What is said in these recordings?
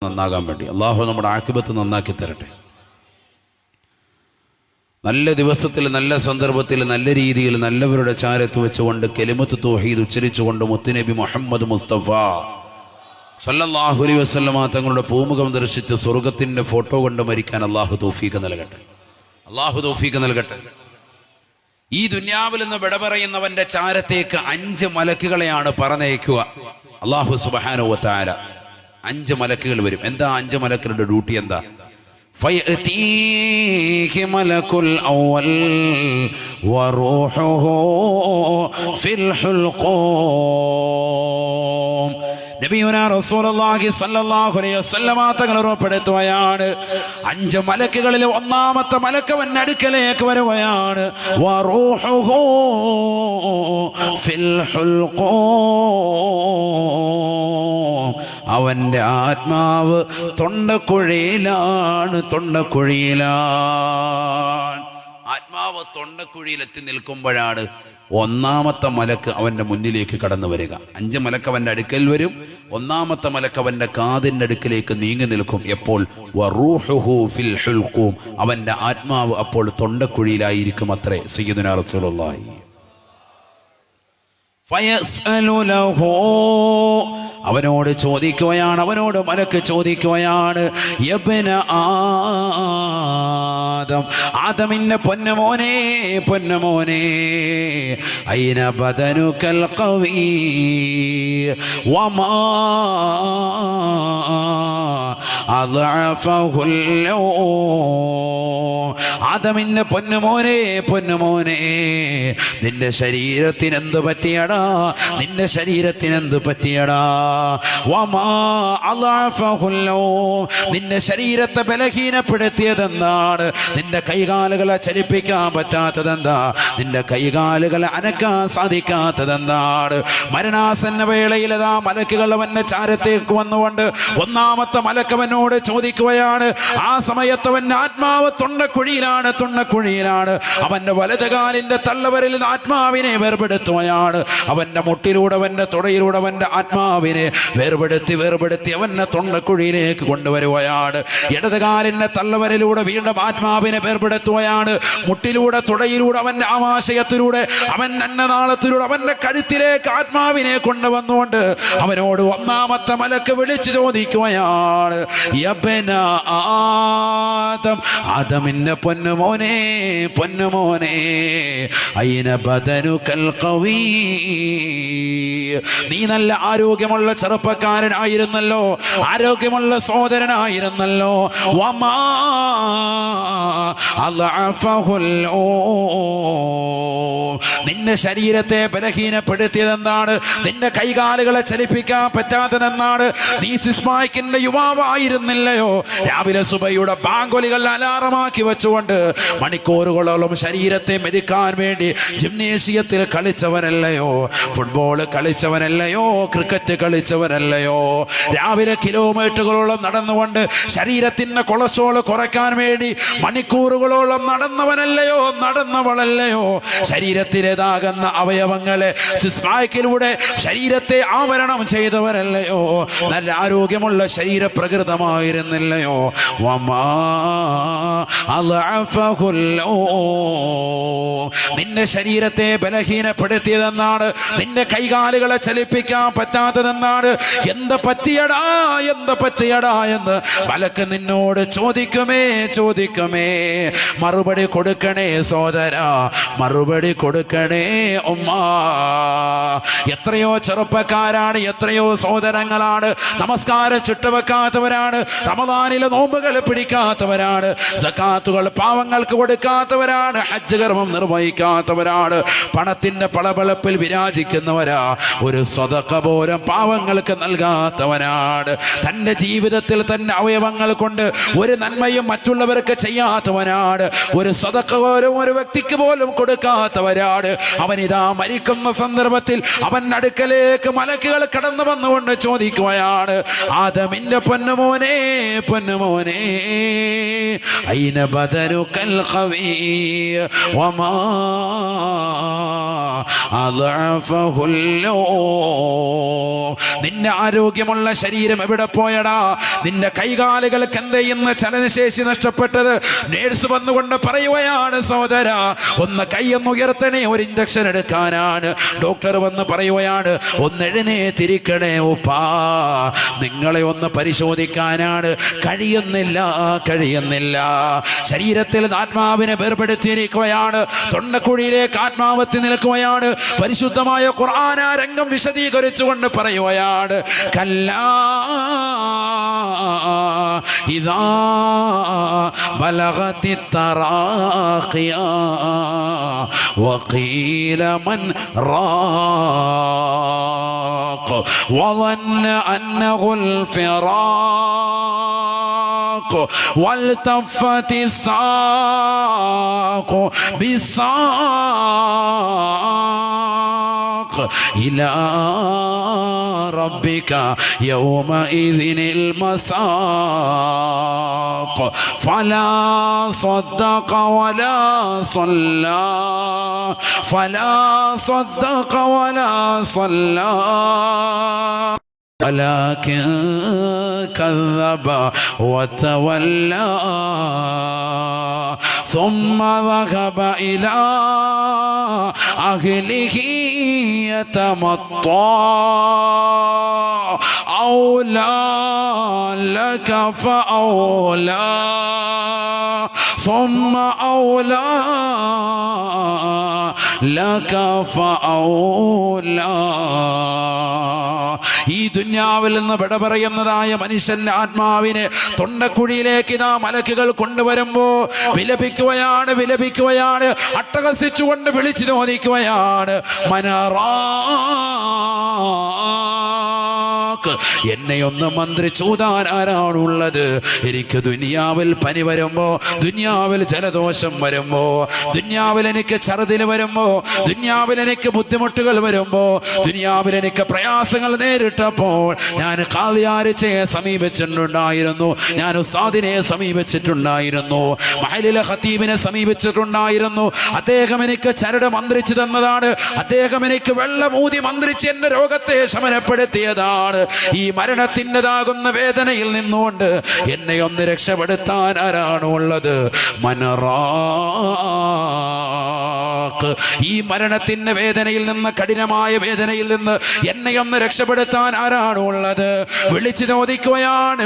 നന്നാകാൻ വേണ്ടി. അള്ളാഹു നമ്മുടെ ആഖിബത്ത് നന്നാക്കി തരട്ടെ. നല്ല ദിവസത്തിൽ, നല്ല സന്ദർഭത്തിൽ, നല്ല രീതിയിൽ നല്ലവരുടെ ചാരത്ത് വെച്ചുകൊണ്ട് കലിമത്ത് തൗഹീദ് ഉച്ചരിച്ചുകൊണ്ട് മുത്തുനബി മുഹമ്മദ് മുസ്തഫ സല്ലല്ലാഹു അലൈഹി വസല്ലമ തങ്ങളുടെ പൂമുഖം ദർശിച്ച് സ്വർഗത്തിൻ്റെ ഫോട്ടോ കൊണ്ട് മരിക്കാൻ അള്ളാഹു തൗഫീഖ് നൽകട്ടെ. അള്ളാഹു തൗഫീഖ് നൽകട്ടെ. ഈ ദുനിയാവിൽ നിന്ന് വിട പറയുന്നവന്റെ ചാരത്തേക്ക് 5 മലക്കുകളെയാണ് പറഞ്ഞയക്കുക അള്ളാഹു സുബ്ഹാനഹു വ തആല. 5 മലക്കുകൾ വരും. എന്താ 5 മലക്കുകളുടെ ഡ്യൂട്ടി എന്താ? فيأتيه ملك الأول وروحه في الحلقوم. നബിയുനാ റസൂലുള്ളാഹി സ്വല്ലല്ലാഹു അലൈഹി വസല്ലമ തങ്ങൾ ഉറപ്പെടുത്തുകയാണ്, 5 മലക്കുകളിൽ ഒന്നാമത്തെ മലക്ക് അവന്റെ അടുക്കലേക്ക് വരുകയാണ്. വറൂഹുഹു ഫിൽ ഹുൽഖൂം. അവന്റെ ആത്മാവ് തൊണ്ടക്കുഴിയിലാണ്. ആത്മാവ് തൊണ്ടക്കുഴിയിലെത്തി നിൽക്കുമ്പോഴാണ് ഒന്നാമത്തെ മലക്ക് അവന്റെ മുന്നിലേക്ക് കടന്നു വരിക. 5 മലക്ക് അവന്റെ അടുക്കൽ വരും. ഒന്നാമത്തെ മലക്ക് അവന്റെ കാതിന്റെ അടുക്കിലേക്ക് നീങ്ങി നിൽക്കും. എപ്പോൾ? വറൂഹുഹു ഫിൽ ഹുൽഖൂം. അവന്റെ ആത്മാവ് അപ്പോൾ തൊണ്ടക്കുഴിയിലായിരിക്കും അത്രേ. സയ്യിദുനാ റസൂലുള്ളാഹി ഫയസ്അലു ലഹു. അവനോട് ചോദിക്കുകയാണ്, അവനോട് മലക്ക് ചോദിക്കുകയാണ്, യബ്ന ആദം, ആദമിന്റെ പൊന്നുമോനെ, ഐന ബദനുകൽ ഖവീ വമാ അദ്അഫഹുൽ ലൗ. ആദമിന്റെ പൊന്നുമോനെ, നിന്റെ ശരീരത്തിന് എന്ത് പറ്റിയടാ? നിന്റെ ശരീരത്തിന് എന്ത് പറ്റിയടാ? വമാ അദ്അഫഹുൽ ലൗ. നിന്റെ ശരീരത്തെ ബലഹീനപ്പെടുത്തിയതെന്താണ്? നിന്റെ കൈകാലുകളെ ചലിപ്പിക്കാൻ പറ്റാത്തതെന്താ? നിന്റെ കൈകാലുകളെ അനക്കാൻ സാധിക്കാത്തതെന്താണ്? മരണാസന്ന വേളയിൽ അതാ മലക്കുകൾ അവന്റെ ചാരത്തേക്ക് വന്നുകൊണ്ട് ഒന്നാമത്തെ മലക്കവനോട് ചോദിക്കുകയാണ്. ആ സമയത്ത് അവന്റെ ആത്മാവ് തൊണ്ടക്കുഴിയിലാണ്. അവന്റെ വലതുകാലിന്റെ തള്ളവരിൽ ആത്മാവിനെ വേർപെടുത്തുകയാണ്. അവന്റെ മുട്ടിലൂടെ, അവന്റെ തുടയിലൂടെ അവന്റെ ആത്മാവിനെ വേർപെടുത്തി അവന്റെ തൊണ്ടക്കുഴിയിലേക്ക് കൊണ്ടുവരുകയാണ്. ഇടതുകാലിന്റെ തള്ളവരിലൂടെ വീണ്ടും ആത്മാവിനെ വേർപെടുത്തുകയാണ്. മുട്ടിലൂടെ, തുടയിലൂടെ, അവന്റെ ആമാശയത്തിലൂടെ, അവൻ അന്നനാളത്തിലൂടെ അവന്റെ കഴുത്തിലേക്ക് ആത്മാവിനെ കൊണ്ടുവന്നുകൊണ്ട് അവനോട് ഒന്നാമത്തെ മലക്ക് വിളിച്ചു ചോദിക്കുകയാണ്, യബ്ന ആദം, ആദമിന്റെ പൊന്നുമോനെ, ഐന ബദനുകൽ ഖവീ. നീ നല്ല ആരോഗ്യമുള്ള ചെറുപ്പക്കാരനായിരുന്നല്ലോ, ആരോഗ്യമുള്ള സഹോദരനായിരുന്നല്ലോ. വമാ അദ്അഫഹുൽ ലൗ. നിന്റെ ശരീരത്തെ ബലഹീനപ്പെടുത്തിയതെന്താണ്? നിന്റെ കൈകാലുകളെ ചലിപ്പിക്കാൻ പറ്റാത്തതെന്നാണ്? നീ സിസ്മായിക്കിന്റെ യുവാവായിരുന്നില്ലയോ? രാവിലെ സുബഹിയുടെ ബാങ്കൊലികൾ അലാറമാക്കി വെച്ചുകൊണ്ട് മണിക്കൂറുകളോളം ശരീരത്തെ മെതിക്കാൻ വേണ്ടി ജിംനേഷ്യത്തിൽ കളിച്ചവനല്ലയോ? ഫുട്ബോൾ കളിച്ചവനല്ലയോ? ക്രിക്കറ്റ് കളിച്ചവനല്ലയോ? രാവിലെ കിലോമീറ്ററുകളോളം നടന്നുകൊണ്ട് ശരീരത്തിന്റെ കൊളസ്ട്രോൾ കുറയ്ക്കാൻ വേണ്ടി മണിക്കൂറുകളോളം നടന്നവളല്ലയോ? ശരീരത്തിലേതാകുന്ന അവയവങ്ങളെ സിസ്മാക്കിലൂടെ ശരീരത്തെ ആവരണം ചെയ്തവരല്ലയോ? നല്ല ആരോഗ്യമുള്ള ശരീരപ്രകൃതമായിരുന്നില്ലയോ? വമാ അദ്അഫഹുൽ ലൗ. നിന്റെ ശരീരത്തെ ബലഹീനപ്പെടുത്തിയതെന്നാണ്? നിന്റെ കൈകാലുകളെ ചലിപ്പിക്കാൻ പറ്റാത്തതെന്നാണ്? എന്ത് പറ്റിയടാ എന്ന് മലക്ക് നിന്നോട് ചോദിക്കുമേ. മറുപടി കൊടുക്കണേ സോദരാ, മറുപടി കൊടുക്കണേ ഉമ്മ. എത്രയോ ചെറുപ്പക്കാരാണ്, എത്രയോ സഹോദരങ്ങളാണ് നമസ്കാരം ചുട്ടുവെക്കാത്തവരാണ്, റമദാനിലെ നോമ്പുകൾ പിടിക്കാത്തവരാണ്, സകാത്തുകൾ പാവങ്ങൾക്ക് കൊടുക്കാത്തവരാണ്, ഹജ്ജ് കർമ്മം നിർവഹിക്കാത്തവരാണ്, പണത്തിന്റെ പളപളപ്പിൽ വിരാജിക്കുന്നവരാ, ഒരു സ്വതക്ക പോലും പാവങ്ങൾക്ക് നൽകാത്തവനാണ്, തന്റെ ജീവിതത്തിൽ തന്റെ അവയവങ്ങൾ കൊണ്ട് ഒരു നന്മയും മറ്റുള്ളവർക്ക് ചെയ്യാത്തവനാണ്, ഒരു സ്വതക്ക പോലും ഒരു വ്യക്തിക്ക് പോലും കൊടുക്കാത്തവരാണ്. അവനിതാ മരിക്കുന്ന സന്ദർഭത്തിൽ അവൻ അടുക്കലേക്ക് മലക്കുകൾ കടന്നു വന്നുകൊണ്ട് ചോദിക്കുകയാണ്, ആദമിന്റെ പൊന്നുമോനെ, ഐന ബദനുകൽ ഖവീ വമാ അദ്അഫഹുല്ലോ. നിന്റെ ആരോഗ്യമുള്ള ശരീരം എവിടെ പോയടാ? നിന്റെ കൈകാലുകൾക്ക് എന്തെയ്യുന്ന ചലനശേഷി നഷ്ടപ്പെട്ടത്? നേഴ്സ് വന്നുകൊണ്ട് പറയുകയാണ്, സഹോദര ഒന്ന് കൈയൊന്ന് ഉയർത്തണേ, ഒരു ഇഞ്ചക്ഷൻ എടുക്കാനാണ്. ഡോക്ടർ വന്ന് പറയുകയാണ്, ഒന്ന് എഴുന്നേറ്റിരിക്കണേ ഉപ്പാ, നിങ്ങളെ ഒന്ന് പരിശോധിക്കാനാണ്. കഴിയുന്നില്ല. ശരീരത്തിൽ ആത്മാവിനെ വേർപെടുത്തിയിരിക്കുകയാണ്. തൊണ്ടക്കുഴിയിലേക്ക് ആത്മാവത്തി നിൽക്കുകയാണ്. പരിശുദ്ധമായ ഖുർആൻ ആ രംഗം വിശദീകരിച്ചുകൊണ്ട് പറയുകയാണ്, കല്ലാ ഇദാ ബലഗതി തറാഖിയ വഖീല മൻ റാഖ വظن أنه الفراق والتفت الساق بالساق إلى ربك يومئذ المساق فلا صدق ولا صلى ولكن كذب وتولى ثم ذهب إلى أهله يتمطى أولى لك فأولى ثم أولى لك فأولى. ഈ ദുനിയാവിൽ നിന്ന് വിട പറയുന്നതായ മനുഷ്യന്റെ ആത്മാവിനെ തൊണ്ടക്കുഴിയിലേക്ക് ഇതാ മലക്കുകൾ കൊണ്ടുവരുമ്പോ വിലപിക്കുകയാണ്, അട്ടഹസിച്ചുകൊണ്ട് വിളിച്ചു ചോദിക്കുകയാണ്, എന്നെ ഒന്ന് മന്ത്രിച്ചൂതാൻ ആരാണുള്ളത്? എനിക്ക് ദുനിയാവിൽ പനി വരുമ്പോ, ദുനിയാവിൽ ജലദോഷം വരുമ്പോ, ദുനിയാവിൽ എനിക്ക് ഛർദിൽ വരുമ്പോ, ദുനിയാവിൽ എനിക്ക് ബുദ്ധിമുട്ടുകൾ വരുമ്പോ, ദുനിയാവിൽ എനിക്ക് പ്രയാസങ്ങൾ നേരിട്ടപ്പോൾ ഞാൻ ഖാദിയാരിച്ചയെ സമീപിച്ചിട്ടുണ്ടായിരുന്നു, ഞാൻ ഉസ്താദിനെ സമീപിച്ചിട്ടുണ്ടായിരുന്നു, മഹലിലെ ഖതീബിനെ സമീപിച്ചിട്ടുണ്ടായിരുന്നു. അദ്ദേഹം എനിക്ക് ചരട് മന്ത്രിച്ചു തന്നതാണ്, അദ്ദേഹം എനിക്ക് വെള്ളമൂതി മന്ത്രിച്ച് എന്റെ രോഗത്തെ ശമനപ്പെടുത്തിയതാണ്. ഈ മരണത്തിൻ്റെതാകുന്ന വേദനയിൽ നിന്നുകൊണ്ട് എന്നെ ഒന്ന് രക്ഷപ്പെടുത്താൻ ആരാണുള്ളത്? മനറാഖ്. ഈ മരണത്തിന്റെ വേദനയിൽ നിന്ന്, കഠിനമായ വേദനയിൽ നിന്ന് എന്നെ ഒന്ന് രക്ഷപ്പെടുത്താൻ ആരാണുള്ളത്? വിളിച്ചു ചോദിക്കുകയാണ്.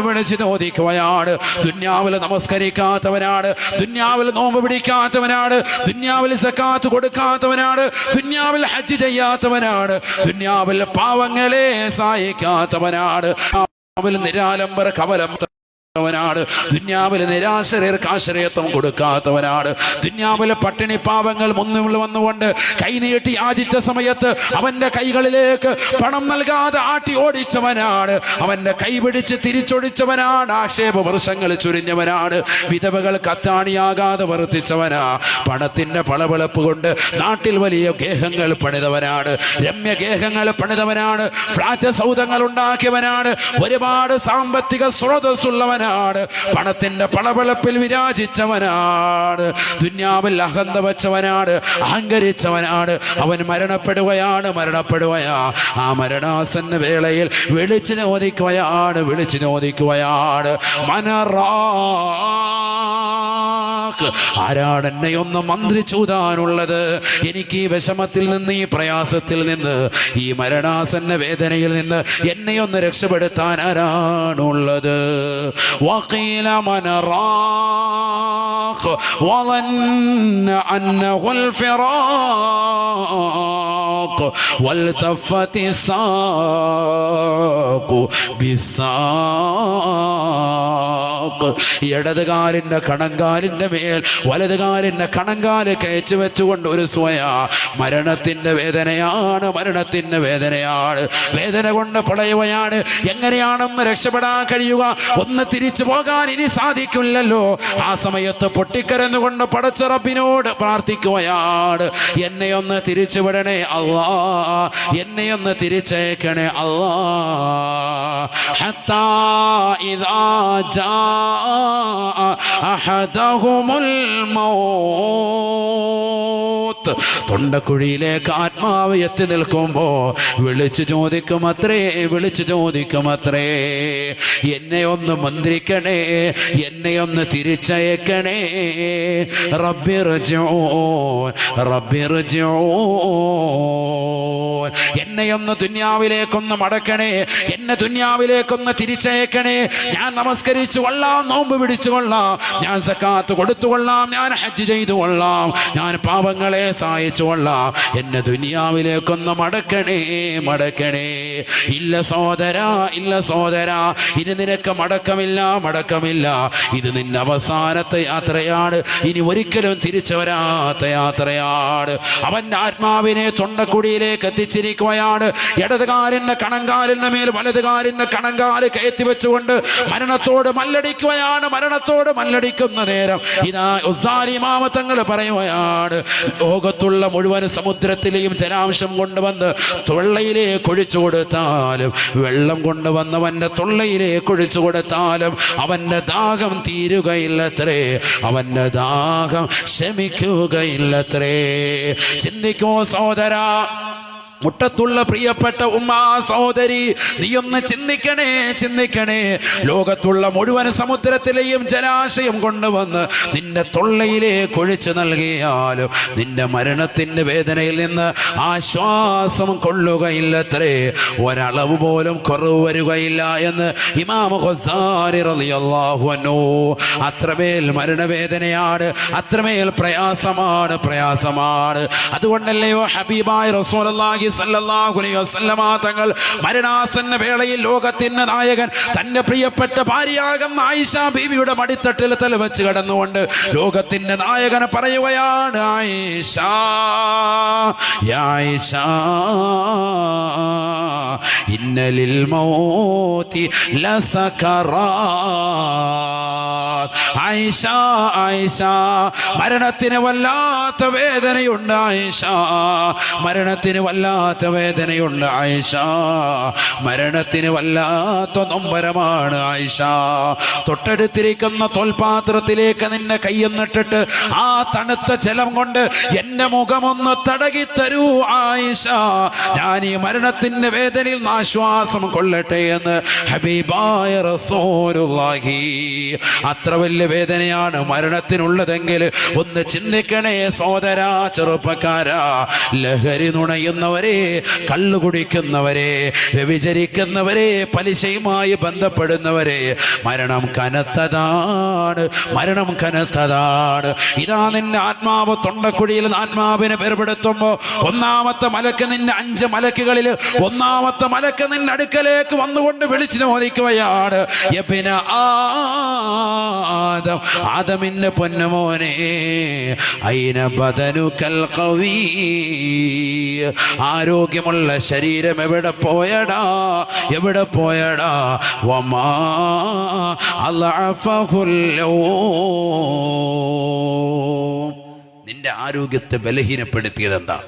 ദുനിയാവിൽ നമസ്കരിക്കാത്തവനാണ്, ദുനിയാവിൽ നോമ്പ് പിടിക്കാത്തവനാണ്, ദുനിയാവിൽ സക്കാത്ത് കൊടുക്കാത്തവനാണ്, ദുനിയാവിൽ ഹജ്ജ് ചെയ്യാത്തവനാണ്, ദുനിയാവിൽ പാവങ്ങളെ സഹായിക്കാത്തവനാണ്, നിരാലംബര കവലം ാണ്, ദുനിയാവിൽ നിരാശ്രയർക്ക് ആശ്രയത്വം കൊടുക്കാത്തവനാണ്, ദുനിയാവിലെ പട്ടിണി പാവങ്ങൾ മുന്നിൽ വന്നുകൊണ്ട് കൈനീട്ടി യാചിച്ച സമയത്ത് അവന്റെ കൈകളിലേക്ക് പണം നൽകാതെ ആട്ടി ഓടിച്ചവനാണ്, അവന്റെ കൈപിടിച്ച് തിരിച്ചൊടിച്ചവനാണ്, ആക്ഷേപ വർഷങ്ങൾ ചുരിഞ്ഞവനാണ്, വിധവകൾ കത്താണിയാകാതെ വർത്തിച്ചവനാ, പണത്തിന്റെ പളവളപ്പ് കൊണ്ട് നാട്ടിൽ വലിയ ഗേഹങ്ങൾ പണിതവനാണ്, രമ്യ ഗേഹങ്ങൾ പണിതവനാണ്, ഫ്ലാറ്റ് സൗധങ്ങൾ ഉണ്ടാക്കിയവനാണ്, ഒരുപാട് സാമ്പത്തിക സ്രോതസ്സുള്ളവനാണ്, പണത്തിന്റെ പളവളപ്പിൽ വിരാജിച്ചവനാണ്, ദുനിയാവിൽ അഹന്ത വച്ചവനാണ്, അഹങ്കരിച്ചവനാണ്. അവൻ മരണപ്പെടുകയാണ്. ആ മരണാസന്ന വേളയിൽ വിളിച്ചു ചോദിക്കുകയാണ് മനറാഖ്, ആരാണ് എന്നെ ഒന്ന് മന്ത്രിച്ചൂതാനുള്ളത്? എനിക്ക് ഈ വിഷമത്തിൽ നിന്ന്, ഈ പ്രയാസത്തിൽ നിന്ന്, ഈ മരണാസന്ന വേദനയിൽ നിന്ന് എന്നെ ഒന്ന് രക്ഷപ്പെടുത്താൻ ആരാണുള്ളത്? وقيل من راق وظن أنه الفراق والتفت الساق بالساق. ഇടതുകാലിന്റെ കണങ്കാലിന്റെ മേൽ വലതുകാലിന്റെ കണങ്കാല് കയച്ചു വെച്ചുകൊണ്ട് ഒരു സ്വയ മരണത്തിന്റെ വേദനയാണ്. വേദന കൊണ്ട് പടയുകയാണ്. എങ്ങനെയാണെന്ന് രക്ഷപ്പെടാൻ കഴിയുക? ഒന്ന് തിരിച്ചു പോകാൻ ഇനി സാധിക്കില്ലല്ലോ. ആ സമയത്ത് പൊട്ടിക്കരന്നുകൊണ്ട് പടച്ച റബ്ബിനോട് പ്രാർത്ഥിക്കുകയാണ്, എന്നെ ഒന്ന് തിരിച്ചുവിടണേ അല്ലാ, എന്നെ ഒന്ന് തിരിച്ചേക്കണേ അല്ലാ. ഹത്താ ഇദാ ജാ അഹദഹുമുൽ മൗത്ത് മൗത്ത്. തൊണ്ടക്കുഴിയിലേക്ക് ആത്മാവ് എത്തി നിൽക്കുമ്പോ വിളിച്ചു ചോദിക്കുമത്രേ, വിളിച്ചു ചോദിക്കുമത്രേ, എന്നെ ഒന്ന് മന്ത്രിക്കണേ, എന്നെ ഒന്ന് തിരിച്ചയക്കണേ. റബ്ബിർജിഊൻ റബ്ബിർജിഊൻ, എന്നെയൊന്ന് ദുന്യാവിലേക്കൊന്ന് മടക്കണേ, എന്നെ ദുന്യാവിലേക്കൊന്ന് തിരിച്ചയക്കണേ. ഞാൻ നമസ്കരിച്ചു കൊള്ളാം, നോമ്പ് പിടിച്ചു കൊള്ളാം, ഞാൻ സക്കാത്ത് കൊടുത്തു കൊള്ളാം, ഞാൻ ഹജ്ജ് ചെയ്തു കൊള്ളാം, ഞാൻ പാപങ്ങളെ സഹായിച്ചു കൊള്ളാം, എന്നെ ദുനിയാവിലേക്കൊന്ന് മടക്കണേ, മടക്കണേ. ഇല്ല സഹോദരാ, ഇല്ല സഹോദരാ, ഇനി നിനക്ക് മടക്കമില്ല, മടക്കമില്ല. ഇത് നിന്റെ അവസാനത്തെ യാത്രയാണ്, ഇനി ഒരിക്കലും തിരിച്ചു വരാത്ത യാത്രയാണ്. അവന്റെ ആത്മാവിനെ തൊണ്ടക്കുടിയിലേക്ക് എത്തിച്ചിരിക്കുകയാണ്. ഇടതുകാലിന്റെ കണങ്കാലിന്റെ മേൽ വലതുകാലിന്റെ കണങ്കാല് കയറ്റി വെച്ചുകൊണ്ട് മരണത്തോട് മല്ലടിക്കുകയാണ്. മരണത്തോട് മല്ലടിക്കുന്ന നേരം ഇതാ ഉസ്സാലിമാമ തങ്ങൾ പറയുകയാണ്, ലോകത്തുള്ള മുഴുവൻ സമുദ്രത്തിലെയും ജലാംശം കൊണ്ടുവന്ന് തൊള്ളയിലേക്ക് ഒഴിച്ചു കൊടുത്താലും, വെള്ളം കൊണ്ടുവന്നവന്റെ തൊള്ളയിലേക്ക് ഒഴിച്ചു കൊടുത്താലും അവന്റെ ദാഹം തീരുകയില്ലത്രേ, അവന്റെ ദാഹം ശമിക്കുകയില്ലത്രേ. ചിന്തിക്കോ സഹോദരാ, മുട്ടത്തുള്ള പ്രിയപ്പെട്ട ഉമ്മാ സഹോദരി, നീയൊന്ന് ചിന്തിക്കണേ, ചിന്തിക്കണേ. ലോകത്തുള്ള മുഴുവൻ സമുദ്രത്തിലെയും ജലാശയം കൊണ്ടുവന്ന് നിന്റെ തൊള്ളയിലേക്ക് ഒഴിച്ചു നൽകിയാലും നിന്റെ മരണത്തിന്റെ വേദനയിൽ നിന്ന് ആശ്വാസം കൊള്ളുകയില്ലത്രേ, ഒരളവ് പോലും കുറവ് വരികയില്ല എന്ന് ഇമാം ഖസാരി റളിയല്ലാഹു അൻഹു. അത്രമേൽ മരണവേദനയാണ്, അത്രമേൽ പ്രയാസമാണ്, പ്രയാസമാണ്. അതുകൊണ്ടല്ലയോ ഹബീബായ റസൂലുള്ളാഹി സല്ലല്ലാഹു അലൈഹി വസല്ലമ തങ്ങൾ മരണാസന്ന വേളയിൽ ലോകത്തിന്റെ നായകൻ തന്റെ പ്രിയപ്പെട്ട ഭാര്യയാകുന്ന ആയിഷ ബീവിയുടെ മടിത്തട്ടിൽ തല വെച്ച് കിടന്നുകൊണ്ട് ലോകത്തിന്റെ നായകനെ പറയുകയാണ്, ആയിഷ, യാ ആയിഷ, ഇന്ന ലിൽ മൗതി ലസകറാത്ത്. ആയിഷ, ആയിഷ, മരണത്തിന് വല്ലാത്ത വേദനയുണ്ട് ആയിഷ, മരണത്തിന് വല്ലാത്ത വേദനയുണ്ട് ആയിഷ, മരണത്തിന് വല്ലാത്ത നൊമ്പരമാണ് ആയിഷ. തൊട്ടടുത്തിരിക്കുന്ന തോൽപാത്രത്തിലേക്ക് നിന്നെ കൈയെന്നിട്ടിട്ട് ആ തണുത്ത ജലം കൊണ്ട് എന്റെ മുഖമൊന്ന് തടകി തരൂ ആയിഷ, ഞാൻ ഈ മരണത്തിന്റെ വേദനയിൽ ആശ്വാസം കൊള്ളട്ടെ എന്ന് ഹബീബായ റസൂലുള്ളാഹി. അത്ര വലിയ വേദനയാണ് മരണത്തിനുള്ളതെങ്കിൽ ഒന്ന് ചിന്തിക്കണേ സഹോദരാ, ചെറുപ്പക്കാരാ. ലഹരി നുണയുന്നവരെ, കള്ളു കുടിക്കുന്നവരെ, വ്യഭിചരിക്കുന്നവരെ, പലിശയുമായി ബന്ധപ്പെടുന്നവരെ, മരണം കനത്തതാണ്, മരണം കനത്തതാണ്. ഇതാ നിന്റെ ആത്മാവ് തൊണ്ടക്കുഴിയിൽ ആത്മാവിനെ വേർപെടുത്തുമ്പോ ഒന്നാമത്തെ മലക്ക് നിന്റെ 5 മലക്കുകളിൽ ഒന്നാമത്തെ മലക്ക് നിന്റെ അടുക്കലേക്ക് വന്നുകൊണ്ട് വിളിച്ചു ചോദിക്കുകയാണ്, യബ്ന ആദം, ആദമിന്റെ പൊന്നുമോനെ, ഐന ബദനുകൽ ഖവീ, ആരോഗ്യമുള്ള ശരീരം എവിടെ പോയടാ, എവിടെ പോയടാ. വമാ അളഅഫഹുൽ യൗം, നിന്റെ ആരോഗ്യത്തെ ബലഹീനപ്പെടുത്തിയത് എന്താ?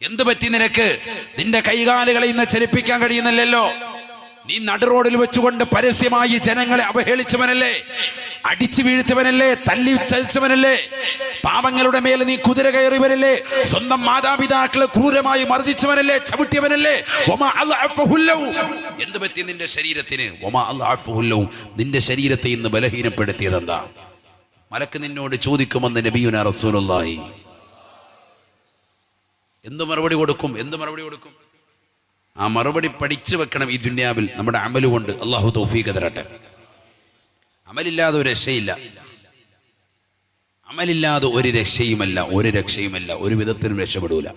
എന്ത് പറ്റി നിനക്ക്? നിന്റെ കൈകാലുകളെ ഇന്ന് ചലിപ്പിക്കാൻ കഴിയുന്നില്ലല്ലോ. നീ നടുറോഡിൽ വെച്ചുകൊണ്ട് പരസ്യമായി ജനങ്ങളെ അവഹേളിച്ചവനല്ലേ, അടിച്ചു വീഴ്ത്തവനല്ലേ, തല്ലി ചതിച്ചവനല്ലേ, പാപങ്ങളുടെ മേൽ നീ കുതിര കയറിയവനല്ലേ, സ്വന്തം മാതാപിതാക്കളെ ക്രൂരമായി മർദ്ദിച്ചവനല്ലേ, ചവിട്ടിയവനല്ലേ. എന്ത് പറ്റി നിന്റെ ശരീരത്തിന്? നിന്റെ ശരീരത്തെ ഇന്ന് ബലഹീനപ്പെടുത്തിയത് എന്താ? മലക്ക് നിന്നോട് ചോദിക്കുമെന്ന് നബിയുനാ റസൂലുള്ളാഹി. എന്ത് മറുപടി കൊടുക്കും? എന്ത് മറുപടി കൊടുക്കും? ആ മറുപടി പഠിച്ചു വെക്കണം ഈ ദുനിയാവിൽ നമ്മുടെ അമല് കൊണ്ട്. അള്ളാഹു തൗഫീഖ് തരട്ടെ. അമലില്ലാതെ ഒരു രക്ഷയില്ല, അമലില്ലാതെ ഒരു രക്ഷയുമല്ല, ഒരു രക്ഷയുമല്ല, ഒരു വിധത്തിലും രക്ഷപ്പെടൂല.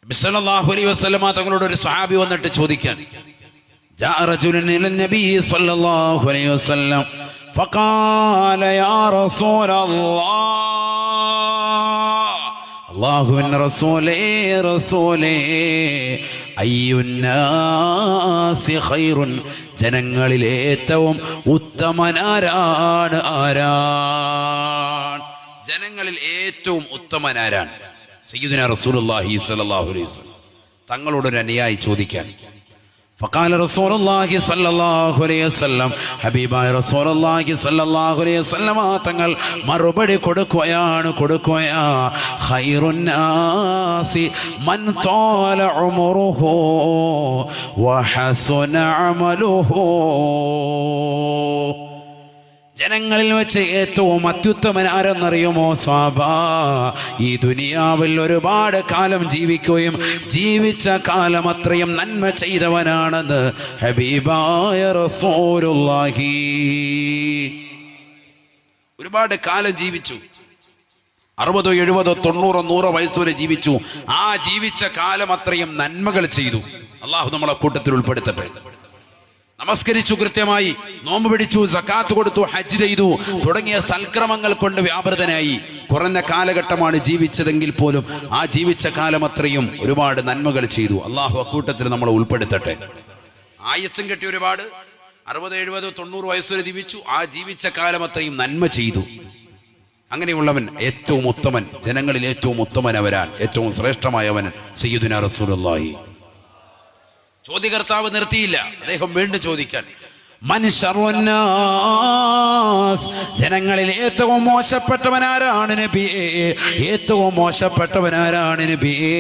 നബി സല്ലല്ലാഹു അലൈഹി വസല്ലമ തങ്ങളോട് ഒരു സ്വഹാബി വന്നിട്ട് ചോദിക്കാൻ, ജാഅ റജുലുൻ ഇല നബി സല്ലല്ലാഹു അലൈഹി വസല്ലം ഫഖാല യാ റസൂലല്ലാഹ്, അല്ലാഹുവിന്റെ റസൂലേ, റസൂലേ, അയ്യുന്നാസി ഖൈറുൻ, ജനങ്ങളിൽ ഏറ്റവും ഉത്തമനാരാണ്? ആരാണ് ജനങ്ങളിൽ ഏറ്റവും ഉത്തമനാരാണ്? സയ്യിദുനാ റസൂലുള്ളാഹി സ്വല്ലല്ലാഹു അലൈഹി വസല്ലം തങ്ങളോടൊരു അനുയായി ചോദിക്കാൻ, فقال رسول الله صلى الله عليه وسلم ഹബീബായ റസൂലുള്ളാഹി സ്വല്ലല്ലാഹു അലൈഹി വസല്ലം തങ്ങൾ മറുപടി കൊടുക്കുകയാണ് ഖൈറുൻ നാസി മൻ ത്വാല ഉമറുഹു വഹസുന അമലുഹു. ജനങ്ങളിൽ വെച്ച് ഏറ്റവും അത്യുത്തമൻ ആരെന്നറിയുമോ? സ്വാഭാ ഈ ദുനിയാവിൽ ഒരുപാട് കാലം ജീവിക്കുകയും ജീവിച്ച കാലം അത്രയും നന്മ ചെയ്തവനാണെന്ന് ഹബീബായ റസൂലുള്ളാഹി. ഒരുപാട് കാലം ജീവിച്ചു, 60, 70, 90, 100 വയസ്സ് വരെ ജീവിച്ചു. ആ ജീവിച്ച കാലം അത്രയും നന്മകൾ ചെയ്തു. അള്ളാഹു നമ്മളെ കൂട്ടത്തിൽ ഉൾപ്പെടുത്തട്ടെ. നമസ്കരിച്ചു, കൃത്യമായി നോമ്പ് പിടിച്ചു, സക്കാത്ത് കൊടുത്തു, ഹജ്ജ് ചെയ്തു തുടങ്ങിയ സൽക്രമങ്ങൾ കൊണ്ട് വ്യാപൃതനായി. കുറഞ്ഞ കാലഘട്ടമാണ് ജീവിച്ചതെങ്കിൽ പോലും ആ ജീവിച്ച കാലം അത്രയും ഒരുപാട് നന്മകൾ ചെയ്തു. അള്ളാഹു അക്കൂട്ടത്തിൽ നമ്മളെ ഉൾപ്പെടുത്തട്ടെ. ആയുസ്സും കെട്ടി ഒരുപാട് 60, 70, 90 വയസ്സുവരെ ജീവിച്ചു. ആ ജീവിച്ച കാലം അത്രയും നന്മ ചെയ്തു. അങ്ങനെയുള്ളവൻ ഏറ്റവും ഉത്തമൻ, ജനങ്ങളിൽ ഏറ്റവും ഉത്തമനവരാൻ, ഏറ്റവും ശ്രേഷ്ഠമായവൻ സയ്യിദുനാ റസൂലുള്ളാഹി. ചോദ്യകർത്താവ് നിർത്തിയില്ല, അദ്ദേഹം വീണ്ടും ചോദിക്കാൻ, മൻ ശർറുന്നാസ്, ജനങ്ങളിൽ ഏറ്റവും മോശപ്പെട്ടവനാരാണ് നബിയേ? ഏറ്റവും മോശപ്പെട്ടവനാരാണ് നബിയേ?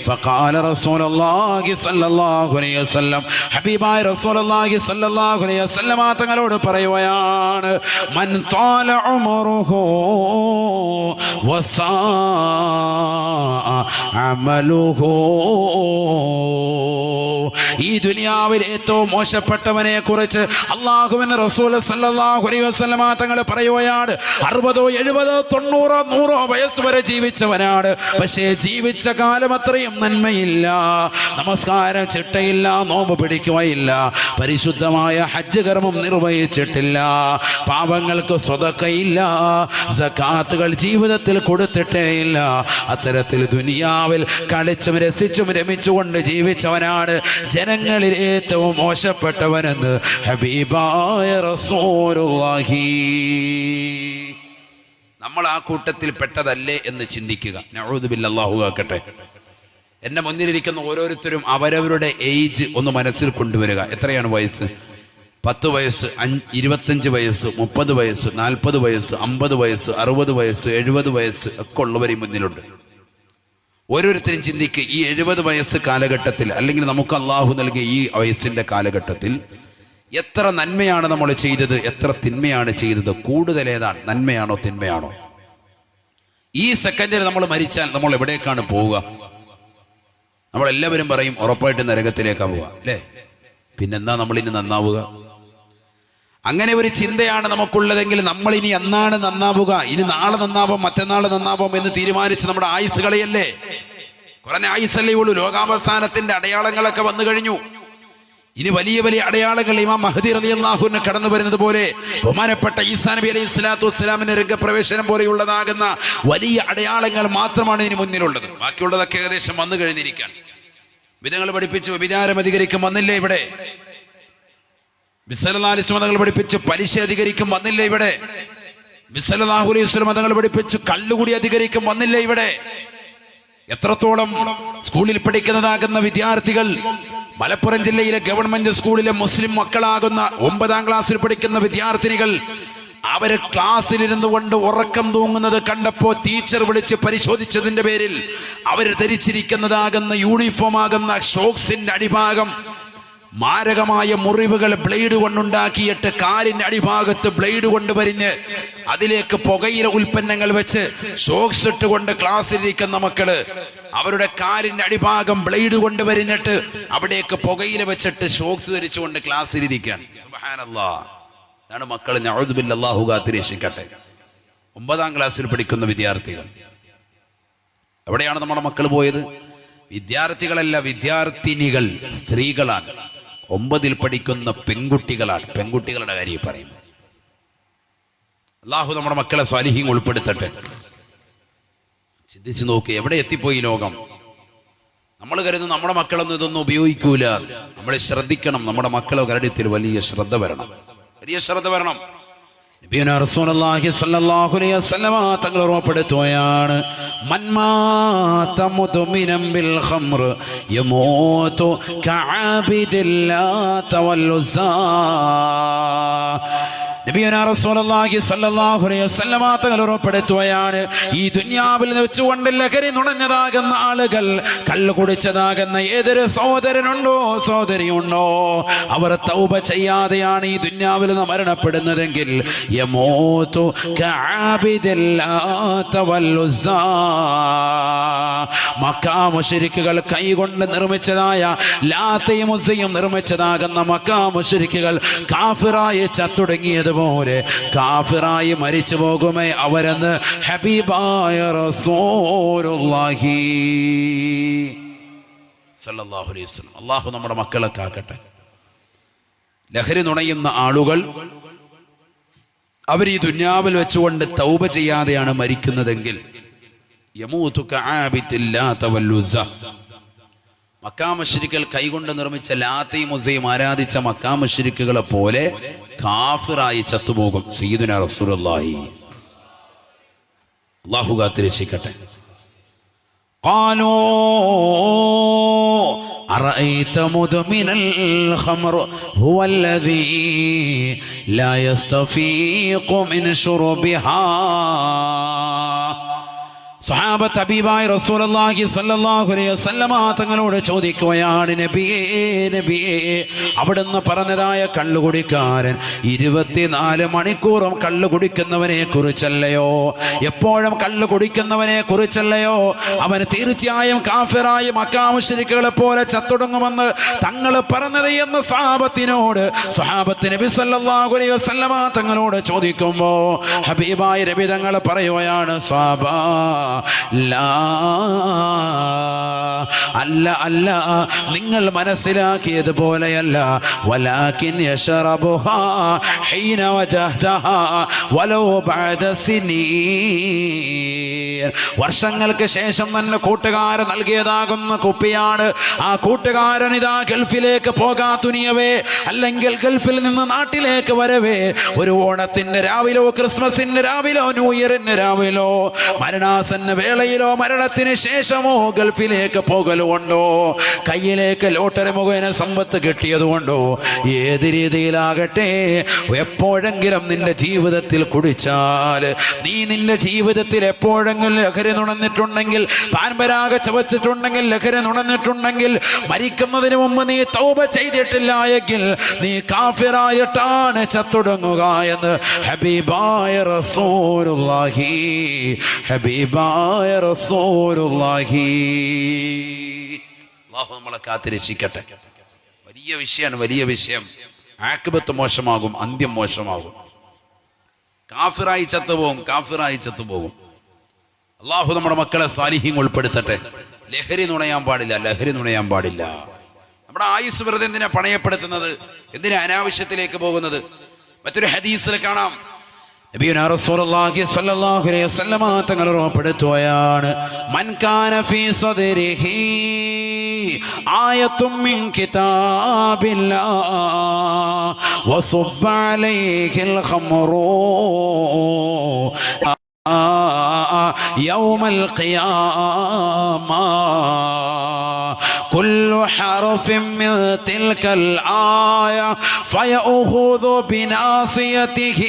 ഫഖാല റസൂലുള്ളാഹി സ്വല്ലല്ലാഹു അലൈഹി വസല്ലം, ഹബീബായ റസൂലുള്ളാഹി സ്വല്ലല്ലാഹു അലൈഹി വസല്ലം തങ്ങളോട് പറയുകയാണ്, മൻ ത്വാല ഉമറുഹു വസാ അമലുഹു. ഈ ദുനിയാവിൽ ഏറ്റവും മോശപ്പെട്ടവനെ കുറിച്ച് അല്ലാഹുവിന്റെ റസൂൽ സല്ലല്ലാഹു അലൈഹി വസല്ലം തങ്ങൾ പറയുകയാണ്, 60, 70, 90, 100 വയസ്സ് വരെ ജീവിച്ചവനാണ്. പക്ഷേ ജീവിച്ച കാലം അത്രയും നന്മയില്ല, നമസ്കാരം ചിട്ടയില്ല, നോമ്പ് പിടിക്കുകയില്ല, പരിശുദ്ധമായ ഹജ്ജ് കർമ്മം നിർവഹിച്ചിട്ടില്ല, പാവങ്ങൾക്ക് സ്വതക്കയില്ല, സകാത്തുകൾ ജീവിതത്തിൽ കൊടുത്തിട്ടേയില്ല. അത്തരത്തിൽ ദുനിയാവിൽ കളിച്ചും രസിച്ചും രമിച്ചുകൊണ്ട് ജീവിച്ചവനാണ് ജനങ്ങളിൽ ഏറ്റവും മോശപ്പെട്ടവനെന്ന് ഹബീബായ റസൂലുള്ളാഹി. നമ്മൾ ആ കൂട്ടത്തിൽ പെട്ടതല്ലേ എന്ന് ചിന്തിക്കുക. നഊദു ബില്ലാഹി, അല്ലാഹു കാക്കട്ടെ. എന്നെ മുന്നിലിരിക്കുന്ന ഓരോരുത്തരും അവരവരുടെ ഏജ് ഒന്ന് മനസ്സിൽ കൊണ്ടുവരിക. എത്രയാണ് വയസ്സ്? 10 വയസ്സ്, 25 വയസ്സ്, 30 വയസ്സ്, 40 വയസ്സ്, 50 വയസ്സ്, 60 വയസ്സ്, 70 വയസ്സ് ഒക്കെ ഉള്ളവരും മുന്നിലുണ്ട്. ഓരോരുത്തരും ചിന്തിക്ക്, ഈ 70 വയസ്സ് കാലഘട്ടത്തിൽ, അല്ലെങ്കിൽ നമുക്ക് അള്ളാഹു നൽകിയ ഈ വയസ്സിന്റെ കാലഘട്ടത്തിൽ എത്ര നന്മയാണ് നമ്മൾ ചെയ്തത്, എത്ര തിന്മയാണ് ചെയ്തത്? കൂടുതൽ ഏതാണ്, നന്മയാണോ തിന്മയാണോ? ഈ സെക്കൻഡിൽ നമ്മൾ മരിച്ചാൽ നമ്മൾ എവിടേക്കാണ് പോവുക? നമ്മളെല്ലാവരും പറയും ഉറപ്പായിട്ട് നരകത്തിലേക്കാണ് പോവുക, അല്ലേ? പിന്നെന്താ നമ്മളിനി നന്നാവുക? അങ്ങനെ ഒരു ചിന്തയാണ് നമുക്കുള്ളതെങ്കിൽ നമ്മൾ ഇനി എന്നാണ് നന്നാവുക? ഇനി നാളെ നന്നാവാം, മറ്റന്നാൾ നന്നാവാം എന്ന് തീരുമാനിച്ച് നമ്മുടെ ആയുസ് കളയല്ലേ? കുറഞ്ഞ ആയുസല്ലേ ഉള്ളൂ. ലോകാവസാനത്തിന്റെ അടയാളങ്ങളൊക്കെ വന്നു കഴിഞ്ഞു. ഇനി വലിയ വലിയ അടയാളങ്ങൾ ഇമാം മഹ്ദി റളിയല്ലാഹു അൻഹു കടന്നു വരുന്നത് പോലെ, ബഹുമാനപ്പെട്ട ഈസാ നബി അലൈഹി സ്വലാത്തു വസ്സലാമിന്റെ രംഗപ്രവേശനം പോലെയുള്ളതാകുന്ന വലിയ അടയാളങ്ങൾ മാത്രമാണ് ഇനി മുന്നിലുള്ളത്. ബാക്കിയുള്ളതൊക്കെ ഏകദേശം വന്നു കഴിഞ്ഞിരിക്കാൻ. വിധങ്ങൾ പഠിപ്പിച്ച് വ്യഭിചാരം അധികരിക്കും വന്നില്ലേ ഇവിടെ? സല്ലല്ലാഹു അലൈഹി വസല്ലം തങ്ങൾ പഠിപ്പിച്ച് പലിശ അധികരിക്കും വന്നില്ലേ ഇവിടെ? സല്ലല്ലാഹു അലൈഹി വസല്ലം തങ്ങൾ പഠിപ്പിച്ച് കള്ളുകുടി അധികരിക്കും വന്നില്ലേ ഇവിടെ? എത്രത്തോളം സ്കൂളിൽ പഠിക്കുന്നതാകുന്ന വിദ്യാർത്ഥികൾ, മലപ്പുറം ജില്ലയിലെ ഗവൺമെന്റ് സ്കൂളിലെ മുസ്ലിം മക്കളാകുന്ന 9ാം ക്ലാസ്സിൽ പഠിക്കുന്ന വിദ്യാർത്ഥിനികൾ, അവര് ക്ലാസ്സിലിരുന്നു കൊണ്ട് ഉറക്കം തൂങ്ങുന്നത് കണ്ടപ്പോ ടീച്ചർ വിളിച്ച് പരിശോധിച്ചതിന്റെ പേരിൽ അവർ ധരിച്ചിരിക്കുന്നതാകുന്ന യൂണിഫോം ആകുന്ന ഷോക്സിന്റെ അടിഭാഗം മാരകമായ മുറിവുകൾ ബ്ലേഡ് കൊണ്ടുണ്ടാക്കിയിട്ട് കാലിന്റെ അടിഭാഗത്ത് ബ്ലേഡ് കൊണ്ട് വരിഞ്ഞ് അതിലേക്ക് പുകയില ഉൽപ്പന്നങ്ങൾ വെച്ച് ഷോക്സ് ഇട്ടുകൊണ്ട് ക്ലാസ്സിലിരിക്കുന്ന മക്കള് അവരുടെ കാലിന്റെ അടിഭാഗം ബ്ലേഡ് കൊണ്ട് വരിഞ്ഞിട്ട് അവിടേക്ക് പുകയില വെച്ചിട്ട് ഷോക്സ് ധരിച്ചുകൊണ്ട് ക്ലാസ്സിലിരിക്കുകയാണ്. സുബ്ഹാനല്ലാഹ്. ഇതാണ് മക്കൾ. നഊദു ബില്ലാഹി, അല്ലാഹു കാത്തിരക്ഷിക്കട്ടെ. 9ാം ക്ലാസ്സിൽ പഠിക്കുന്ന വിദ്യാർത്ഥികൾ. എവിടെയാണ് നമ്മുടെ മക്കൾ പോയത്? വിദ്യാർത്ഥികളല്ല, വിദ്യാർത്ഥിനികൾ, സ്ത്രീകളാണ്. 9ൽ പഠിക്കുന്ന പെൺകുട്ടികളാണ്. പെൺകുട്ടികളുടെ കാര്യം പറയുന്നു. അല്ലാഹു നമ്മുടെ മക്കളെ സ്വാലിഹീൻ ഉൾപ്പെടുത്തട്ടെ. ചിന്തിച്ചു നോക്കി, എവിടെ എത്തിപ്പോയി ലോകം? നമ്മൾ കരുതുന്നു നമ്മുടെ മക്കളൊന്നും ഇതൊന്നും ഉപയോഗിക്കൂല. നമ്മൾ ശ്രദ്ധിക്കണം. നമ്മുടെ മക്കളെ കാര്യത്തിൽ വലിയ ശ്രദ്ധ വരണം, വലിയ ശ്രദ്ധ വരണം. നബിയുനാ റസൂലുള്ളാഹി സ്വല്ലല്ലാഹു അലൈഹി വസല്ലമ തങ്ങൾ ഓർമ്മപ്പെടുത്തുകയാണ്, മൻമാത മുദ്മിനം ബിൽ ഖംർ യമൂതു കഅബിദില്ലാത വൽ ഉസ്സാ. നബിയുനാ റസൂലുള്ളാഹി സ്വല്ലല്ലാഹു അലൈഹി വസല്ലമ തങ്ങൾ ഓർമ്മപ്പെടുത്തുകയാണ്, ഈ ദുനിയാവിൽ വെച്ചുകൊണ്ട് ലഹരി നുണഞ്ഞതാകുന്ന ആളുകൾ, കള്ളു കുടിച്ചതാകുന്ന ഏതൊരു സഹോദരനുണ്ടോ സഹോദരിയുണ്ടോ, അവർ തൗബ ചെയ്യാതെയാണ് ഈ ദുനിയാവിൽ നിന്ന് മരണപ്പെടുന്നതെങ്കിൽ യമൂതു കഅബിദില്ലാത വൽ ഉസ്സാ. മക്കാ മുശ്രിക്കുകൾ കൈകൊണ്ട് നിർമ്മിച്ചതായ ലാത്തയും ഉസ്സയും നിർമ്മിച്ചതാകുന്ന മക്കാ മുശ്രിക്കുകൾ കാഫിറായി ചത്തുടങ്ങിയത് പോലെ കാഫിറായി മരിച്ചു പോകുമേ അവരെന്ന് ഹബീബായ റസൂലുള്ളാഹി സ്വല്ലല്ലാഹു അലൈഹി വസല്ലം. അല്ലാഹു നമ്മുടെ മക്കളെ കാക്കട്ടെ. ലഹരി നുണയുന്ന ആളുകൾ അവർ ഈ ദുനിയാവിൽ വെച്ചുകൊണ്ട് തൗബ ചെയ്യാതെയാണ് മരിക്കുന്നതെങ്കിൽ യമൂതു കഅബിദില്ലാത വൽ ഉസ്സാ. മക്കാ മുശ്രിക്കുകൾ കൈകൊണ്ട് നിർമ്മിച്ച ലാത്തയും ഉസ്സയും ആരാധിച്ച മക്കാ മുശ്രിക്കുകളെ പോലെ കാഫിറായി ചത്തുപോകും സയ്യിദുനാ റസൂലുള്ളാഹി. അല്ലാഹു കാത്തിരക്ഷിക്കട്ടെ. ഖാലൂ അറഅയ്ത മുദ്മിനൽ ഖംർ ഹുവല്ലദീ ലാ യസ്തഫീഖു മിൻ ശുർബിഹാ. സ്വഹാബത്ത് ഹബീബായ റസൂലുള്ളാഹി സ്വല്ലല്ലാഹു അലൈഹി വസല്ലമ തങ്ങളോട് ചോദിക്കുകയാണ്, നബിയേ നബിയേ, അവിടുന്ന് പറഞ്ഞതായ കള്ളുകുടിക്കാരൻ 24 മണിക്കൂറും കള്ളു കുടിക്കുന്നവനെ കുറിച്ചല്ലയോ, എപ്പോഴും കള്ളു കുടിക്കുന്നവനെ കുറിച്ചല്ലയോ, അവൻ തീർച്ചയായും കാഫിറായി മക്കാ മുശ്രിക്കുകളെ പോലെ ചത്തുടങ്ങുമെന്ന് തങ്ങൾ പറഞ്ഞത് എന്ന് സ്വഹാബത്ത് നബി സല്ലല്ലാഹു അലൈഹി വസല്ലമ തങ്ങളോട് ചോദിക്കുമ്പോ ഹബീബായ നബി തങ്ങൾ പറയുകയാണ്, സ്വഹാബാ അല്ല അല്ല, നിങ്ങൾ മനസ്സിലാക്കിയതുപോലെയല്ല, വലാകിൻ യശറബുഹാ ഹീന വജഹദഹാ വലൗ ബഅദ സിനീൻ. വർഷങ്ങൾക്ക് ശേഷം തന്നെ കൂട്ടുകാരൻ നൽകിയതാകുന്ന കുപ്പിയാണ്. ആ കൂട്ടുകാരൻ ഇതാ ഗൾഫിലേക്ക് പോകാൻ തുനിയവേ, അല്ലെങ്കിൽ ഗൾഫിൽ നിന്ന് നാട്ടിലേക്ക് വരവേ, ഒരു ഓണത്തിന്റെ രാവിലോ ക്രിസ്മസിന്റെ രാവിലോ ന്യൂ ഇയറിന്റെ രാവിലോ മരണാസന്ന വേളയിലോ മരണത്തിന് ശേഷമോ ഗൾഫിലേക്ക് പോകലുകൊണ്ടോ കയ്യിലേക്ക് ലോട്ടറി മുഖേന സമ്പത്ത് കിട്ടിയതുകൊണ്ടോ ഏത് രീതിയിലാകട്ടെ, എപ്പോഴെങ്കിലും നിന്റെ ജീവിതത്തിൽ കുടിച്ചാൽ, നീ നിന്റെ ജീവിതത്തിൽ എപ്പോഴെങ്കിലും ലഹരി നുണഞ്ഞിട്ടുണ്ടെങ്കിൽ, പാൻപരാഗ ചവച്ചിട്ടുണ്ടെങ്കിൽ, ലഹരി നുണഞ്ഞിട്ടുണ്ടെങ്കിൽ, മരിക്കുന്നതിന് മുമ്പ് നീ തൗബ ചെയ്തിട്ടില്ല എങ്കിൽ നീ കാഫിറായിട്ടാണ് ചത്തുടങ്ങുക എന്ന് ഹബീബായ റസൂലുള്ളാഹി ഹബീബായ റസൂലുള്ളാഹി. അല്ലാഹു നമ്മളെ കാത്തിരക്ഷിക്കട്ടെ. വലിയ വിഷയമാണ്, വലിയ വിഷയം. ആഖിബത്ത് മോശമാകും, അന്ത്യം മോശമാകും. കാഫിറായി ചത്തുപോകും, കാഫിറായി ചത്തുപോകും. അല്ലാഹു നമ്മുടെ മക്കളെ സാലിഹീങ്ങൾ ഉൾപ്പെടുത്തട്ടെ. ലഹരി നുണയാൻ പാടില്ല, ലഹരി നുണയാൻ പാടില്ല. നമ്മുടെ ആയുസ് വെറുതെ എന്തിനാ പണയപ്പെടുത്തുന്നത്, എന്തിനാ അനാവശ്യത്തിലേക്ക് പോകുന്നത്? മറ്റൊരു ഹദീസിൽ കാണാം, നബിയുനാ റസൂലുള്ളാഹി സ്വല്ലല്ലാഹു അലൈഹി വസല്ലമ തങ്ങൾ ഓർമ്മപ്പെടുത്തുകയാണ്, മൻ കാന ഫീ സദ്രിഹി ആയത്തും മിൻ കിതാബില്ലാഹ് വസുബ്ബ അലൈഹിൽ ഖംറു യൗമൽ ഖിയാമ كل حرف من تلك الآية فيأخذ بناصيته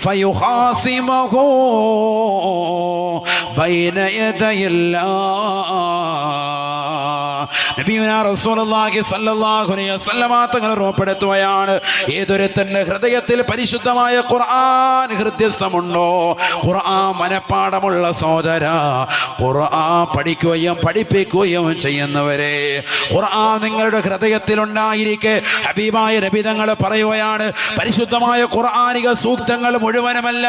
فيخاصمه بين يدي الله. നബിയുനാ റസൂലുള്ളാഹി സ്വല്ലല്ലാഹു അലൈഹി വസല്ലമ തങ്ങൾ ഓർമ്മപ്പെടുത്തുകയാണ്, ഏതൊരുത്തന്റെ ഹൃദയത്തിൽ പരിശുദ്ധമായ ഖുർആൻ ഹൃദയമുണ്ടോ, ഖുർആൻ മനപ്പാഠമുള്ള സഹോദര, ഖുർആൻ പഠിക്കുകയും പഠിപ്പിക്കുകയും ചെയ്യുന്നവരെ, ഖുർആൻ നിങ്ങളുടെ ഹൃദയത്തിൽ ഉണ്ടായിരിക്കെ ഹബീബായ നബി തങ്ങൾ പറയുകയാണ്, പരിശുദ്ധമായ ഖുർആനിക സൂക്തങ്ങൾ മുഴുവനുമല്ല,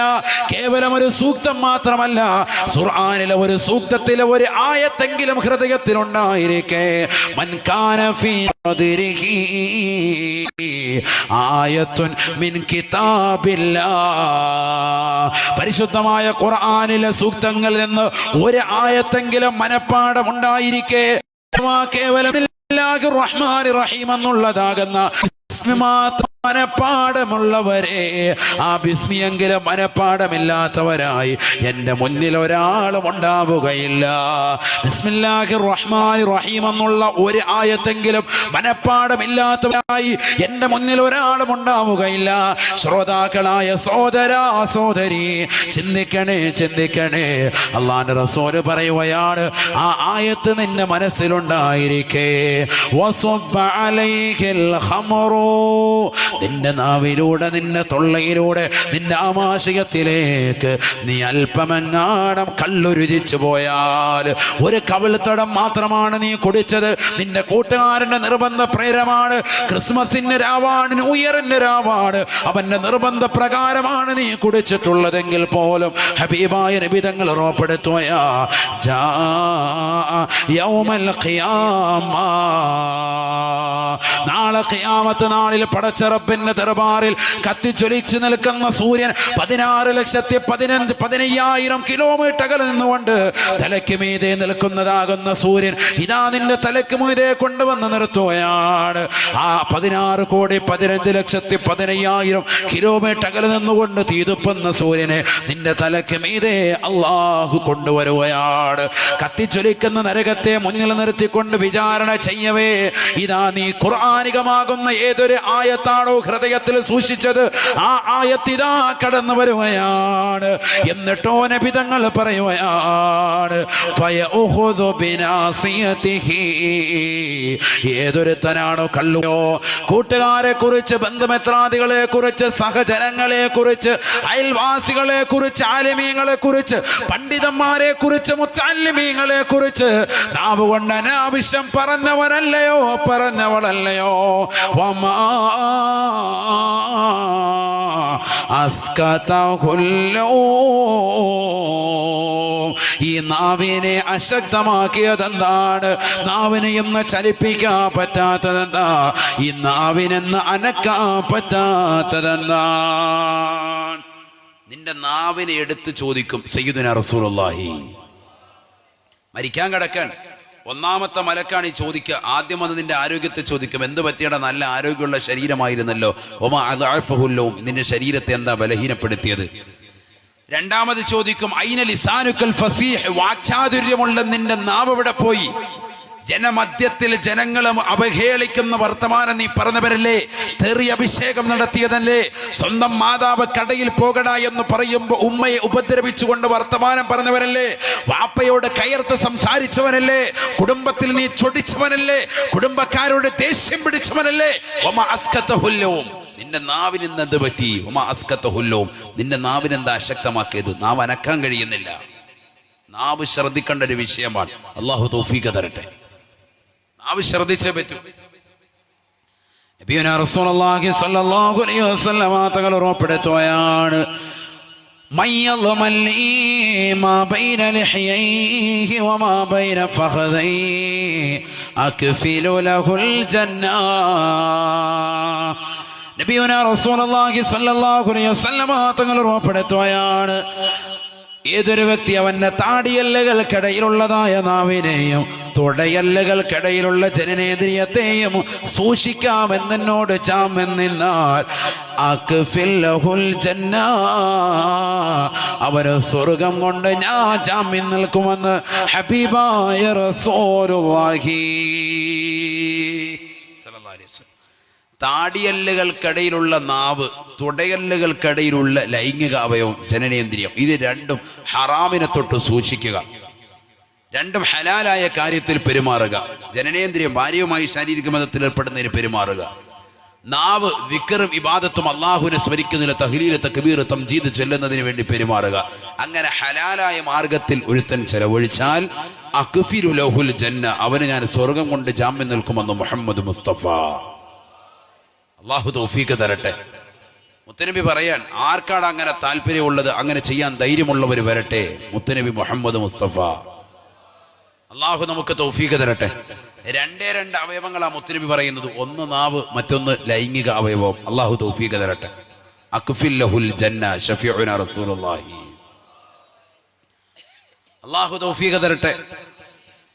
കേവലം ഒരു സൂക്തം മാത്രമല്ല, ഖുർആനിലെ ഒരു സൂക്തത്തിലെ ഒരു ആയത്തെങ്കിലും ഹൃദയത്തിൽ ഉണ്ടായിരിക്കെ മൻ കാന ഫീ സദ്രിഹി ആയത്തുൻ മിൻ കിതാബില്ലാഹ്, പരിശുദ്ധമായ ഖുർആനിലെ സൂക്തങ്ങളിൽ നിന്ന് ഒരു ആയത്തെങ്കിലും മനപ്പാഠം ഉണ്ടായിരിക്കെ, കേവലം റഹ്മാൻ റഹീം എന്നുള്ളതാകുന്ന മാത്രം മനപ്പാടമുള്ളവരെ, ആ ബിസ്മിയെങ്കിലും മനപ്പാടമില്ലാത്തവരായി എൻ്റെ മുന്നിൽ ഒരാളും ഉണ്ടാവുകയില്ല. ബിസ്മില്ലാഹിർ റഹ്മാനിർ റഹീം എന്നുള്ള ഒരു ആയത്തെങ്കിലും മനപ്പാടമില്ലാത്തവരായി എൻ്റെ മുന്നിൽ ഒരാളും ഉണ്ടാവുകയില്ല. ശ്രോതാക്കളായ സഹോദരാ സഹോദരി, ചിന്തിക്കണേ ചിന്തിക്കണേ. അല്ലാഹുവിന്റെ റസൂൽ പറയുകയാണ്, ആ ആയത്ത് നിന്റെ മനസ്സിലുണ്ടായിരിക്കെ, വസബ്ബ അലൈഹിൽ ഖമറു, നിന്റെ നാവിലൂടെ നിന്റെ തൊള്ളയിലൂടെ നിന്റെ ആമാശയത്തിലേക്ക് നീ അല്പമെങ്ങാണം കള്ളു രുചിച്ചു പോയാൽ, ഒരു കവിൾത്തടം മാത്രമാണ് നീ കുടിച്ചത്, നിന്റെ കൂട്ടുകാരന്റെ നിർബന്ധ പ്രേരമാണ്, ക്രിസ്മസിന്റെ രാവാണ്, ന്യൂ ഇയറിന്റെ രാവാണ്, അവന്റെ നിർബന്ധ പ്രകാരമാണ് നീ കുടിച്ചിട്ടുള്ളതെങ്കിൽ പോലും ഹബീബായ നബി തങ്ങൾ ഉറപ്പെടുത്തുകയാ, ജാ യൗമൽ ഖിയാമ, നാളെ ഖിയാമത്ത് നാളിൽ പടച്ചറപ്പിന്റെ ദർബാറിൽ കത്തിച്ചൊലിച്ചു നിൽക്കുന്ന സൂര്യൻ 16,15,000 കിലോമീറ്റർ നിന്നുകൊണ്ട് തലയ്ക്ക് മീതെ നിൽക്കുന്നതാകുന്ന സൂര്യൻ ഇതാ നിന്റെ തലയ്ക്ക് മീതെ കൊണ്ടുവന്ന് നിർത്തുകയാണ്. ആ 16,15,15,000 കിലോമീറ്റർ നിന്നുകൊണ്ട് തീതുപ്പുന്ന സൂര്യനെ നിന്റെ തലയ്ക്ക് മീതെ അള്ളാഹു കൊണ്ടുവരുകയാണ്. കത്തിച്ചൊലിക്കുന്ന നരകത്തെ മുന്നിൽ നിർത്തിക്കൊണ്ട് വിചാരണ ചെയ്യവേ, ഇതാ നീ ഖുർആനികമാകുന്ന ഏതൊരു ആയത്താണോ ഹൃദയത്തിൽ സൂക്ഷിച്ചത്, ആ ആയത്തിതാ കടന്നു വരുകയാണ്. എന്നിട്ടോ നബി തങ്ങൾ പറയുകയാണ്, ഫയഉഖുദു ബിനാസിയതിഹി, ഏതൊരുത്തനാണോ കള്ളുയോ കൂട്ടുകാരെ കുറിച്ച്, ബന്ധുമിത്രാദികളെ കുറിച്ച്, സഹജനങ്ങളെ കുറിച്ച്, അയൽവാസികളെ കുറിച്ച്, ആലിമീങ്ങളെ കുറിച്ച്, പണ്ഡിതന്മാരെ കുറിച്ച്, മുത്തഅല്ലിമീങ്ങളെ കുറിച്ച് നാവ് കൊണ്ട് അനാവശ്യം പറഞ്ഞവനല്ലയോ പറഞ്ഞവളല്ലയോ, വമാ അസ്കതഹുല്ലോ, ഈ നാവിനെ അശക്തമാക്കിയതെന്താണ്, നാവിനെ ഇന്ന് ചലിപ്പിക്കാൻ പറ്റാത്തതെന്താ, ഈ നാവിനെന്ന് അനക്കാൻ പറ്റാത്തതെന്താണ്? നിന്റെ നാവിനെ എടുത്ത് ചോദിക്കും സയ്യിദുനാ റസൂലുള്ളാഹി. മരിക്കാൻ കിടക്കാൻ ഒന്നാമത്തെ മലക്കാണ് ഈ ചോദിക്കുക. ആദ്യം വന്ന് നിന്റെ ആരോഗ്യത്തെ ചോദിക്കും, എന്ത് പറ്റിയടാ, നല്ല ആരോഗ്യമുള്ള ശരീരമായിരുന്നല്ലോ, ഒമാ അദഅഫഹുല്ലോ, നിന്റെ ശരീരത്തെ എന്താ ബലഹീനപ്പെടുത്തിയത്? രണ്ടാമത് ചോദിക്കും, ഐന ലിസാനുക്കൽ ഫസീഹ്, വാക്ചാതുര്യമുള്ള നിന്റെ നാവ് എവിടെ പോയി? ജനമധ്യത്തിൽ ജനങ്ങളെ അവഹേളിക്കുന്ന വർത്തമാനം നീ പറഞ്ഞവരല്ലേ, തെറി അഭിഷേകം നടത്തിയതല്ലേ, സ്വന്തം മാതാവ് കടയിൽ പോകട എന്ന് പറയുമ്പോൾ ഉമ്മയെ ഉപദ്രവിച്ചുകൊണ്ട് വർത്തമാനം പറഞ്ഞവരല്ലേ, വാപ്പയോട് കയർത്ത് സംസാരിച്ചവനല്ലേ, കുടുംബത്തിൽ നീ ചൊടിച്ചവനല്ലേ, കുടുംബക്കാരോട് ദേഷ്യം പിടിച്ചവനല്ലേ. ഒമാ അസ്കതഹുല്ലവും, നിന്റെ നാവിന് ഇന്ന് എന്ത് പറ്റി? ഒമാ അസ്കതഹുല്ലവും, നിന്റെ നാവിനെന്താ അശക്തമാക്കിയത്? നാവ് അനക്കാൻ കഴിയുന്നില്ല. നാവ് ശ്രദ്ധിക്കേണ്ട ഒരു വിഷയമാണ്. അള്ളാഹു തൗഫീഖ് തരട്ടെ. നാവ് ശ്രദ്ധിച്ചേ പറ്റൂ. നബിയുനാ റസൂലുള്ളാഹി സ്വല്ലല്ലാഹു അലൈഹി വസല്ലം തങ്ങൾ ഉറപ്പെടുത്തുകയാണ്, മയ്യളമല്ലി മാ ബൈന ലഹ്യൈഹി വമാ ബൈന ഫഖദൈഹി അക്ഫിലു ലഹുൽ ജന്ന. നബിയുനാ റസൂലുള്ളാഹി സ്വല്ലല്ലാഹു അലൈഹി വസല്ലം തങ്ങൾ ഉറപ്പെടുത്തുകയാണ്, ഏതൊരു വ്യക്തി അവന്റെ താടിയല്ലുകൾക്കിടയിലുള്ളതായ നാവിനെയും തുടയല്ലുകൾക്കിടയിലുള്ള ജനനേന്ദ്രിയത്തെയും സൂക്ഷിക്കാമെന്നോട് ചാമെന്നാൽ അക്ഫിൽ ലഹുൽ ജന്ന, അവന് സ്വർഗം കൊണ്ട് ഞാൻ ജാമ്യം നിൽക്കുമെന്ന് ഹബീബായ റസൂലുള്ളാഹി സ്വല്ലല്ലാഹു അലൈഹി വസല്ലം. താടിയല്ലുകൾക്കിടയിലുള്ള നാവ്, തുടയല്ലുകൾക്കിടയിലുള്ള ലൈംഗിക അവയവം, ജനനേന്ദ്രിയം, ഇത് രണ്ടും ഹറാമിനെ തൊട്ട് സൂക്ഷിക്കുക. രണ്ടും ഹലാലായ കാര്യത്തിൽ പെരുമാറുക. ജനനേന്ദ്രിയം ഭാര്യയുമായി ശാരീരിക ബന്ധത്തിൽ ഏർപ്പെടുന്നതിന് പെരുമാറുക. നാവ് വിക്റും ഇബാദത്തും അള്ളാഹുവിനെ സ്മരിക്കുന്നതിന് തഹ്ലീൽ തക്ബീർ തംജീദ് ചെല്ലുന്നതിന് വേണ്ടി പെരുമാറുക. അങ്ങനെ ഹലാലായ മാർഗത്തിൽ ഒരുത്തൻ ചെലവഴിച്ചാൽ അക്ഫിലു ലഹുൽ ജന്ന, അവന് ഞാൻ സ്വർഗം കൊണ്ട് ജാമ്യം നിൽക്കുമെന്ന് മുഹമ്മദ് മുസ്തഫ. അള്ളാഹു തൗഫീഖ് തരട്ടെ. മുത്തനബി പറയാൻ, ആർക്കാണ് അങ്ങനെ താല്പര്യമുള്ളത്, അങ്ങനെ ചെയ്യാൻ ധൈര്യമുള്ളവർ വരട്ടെ. മുത്തനബി മുഹമ്മദ് മുസ്തഫ. അള്ളാഹു നമുക്ക് തൗഫീഖ് തരട്ടെ. രണ്ടേ രണ്ട് അവയവങ്ങളാ മുത്തനബി പറയുന്നത്, ഒന്ന് നാവ്, മറ്റൊന്ന് ലൈംഗിക അവയവം. അള്ളാഹു തൗഫീഖ് തരട്ടെ. അക്ഫിൽ ലഹുൽ ജന്ന ശഫീഉനാ റസൂലുള്ളാഹി. അള്ളാഹു തൗഫീഖ് തരട്ടെ.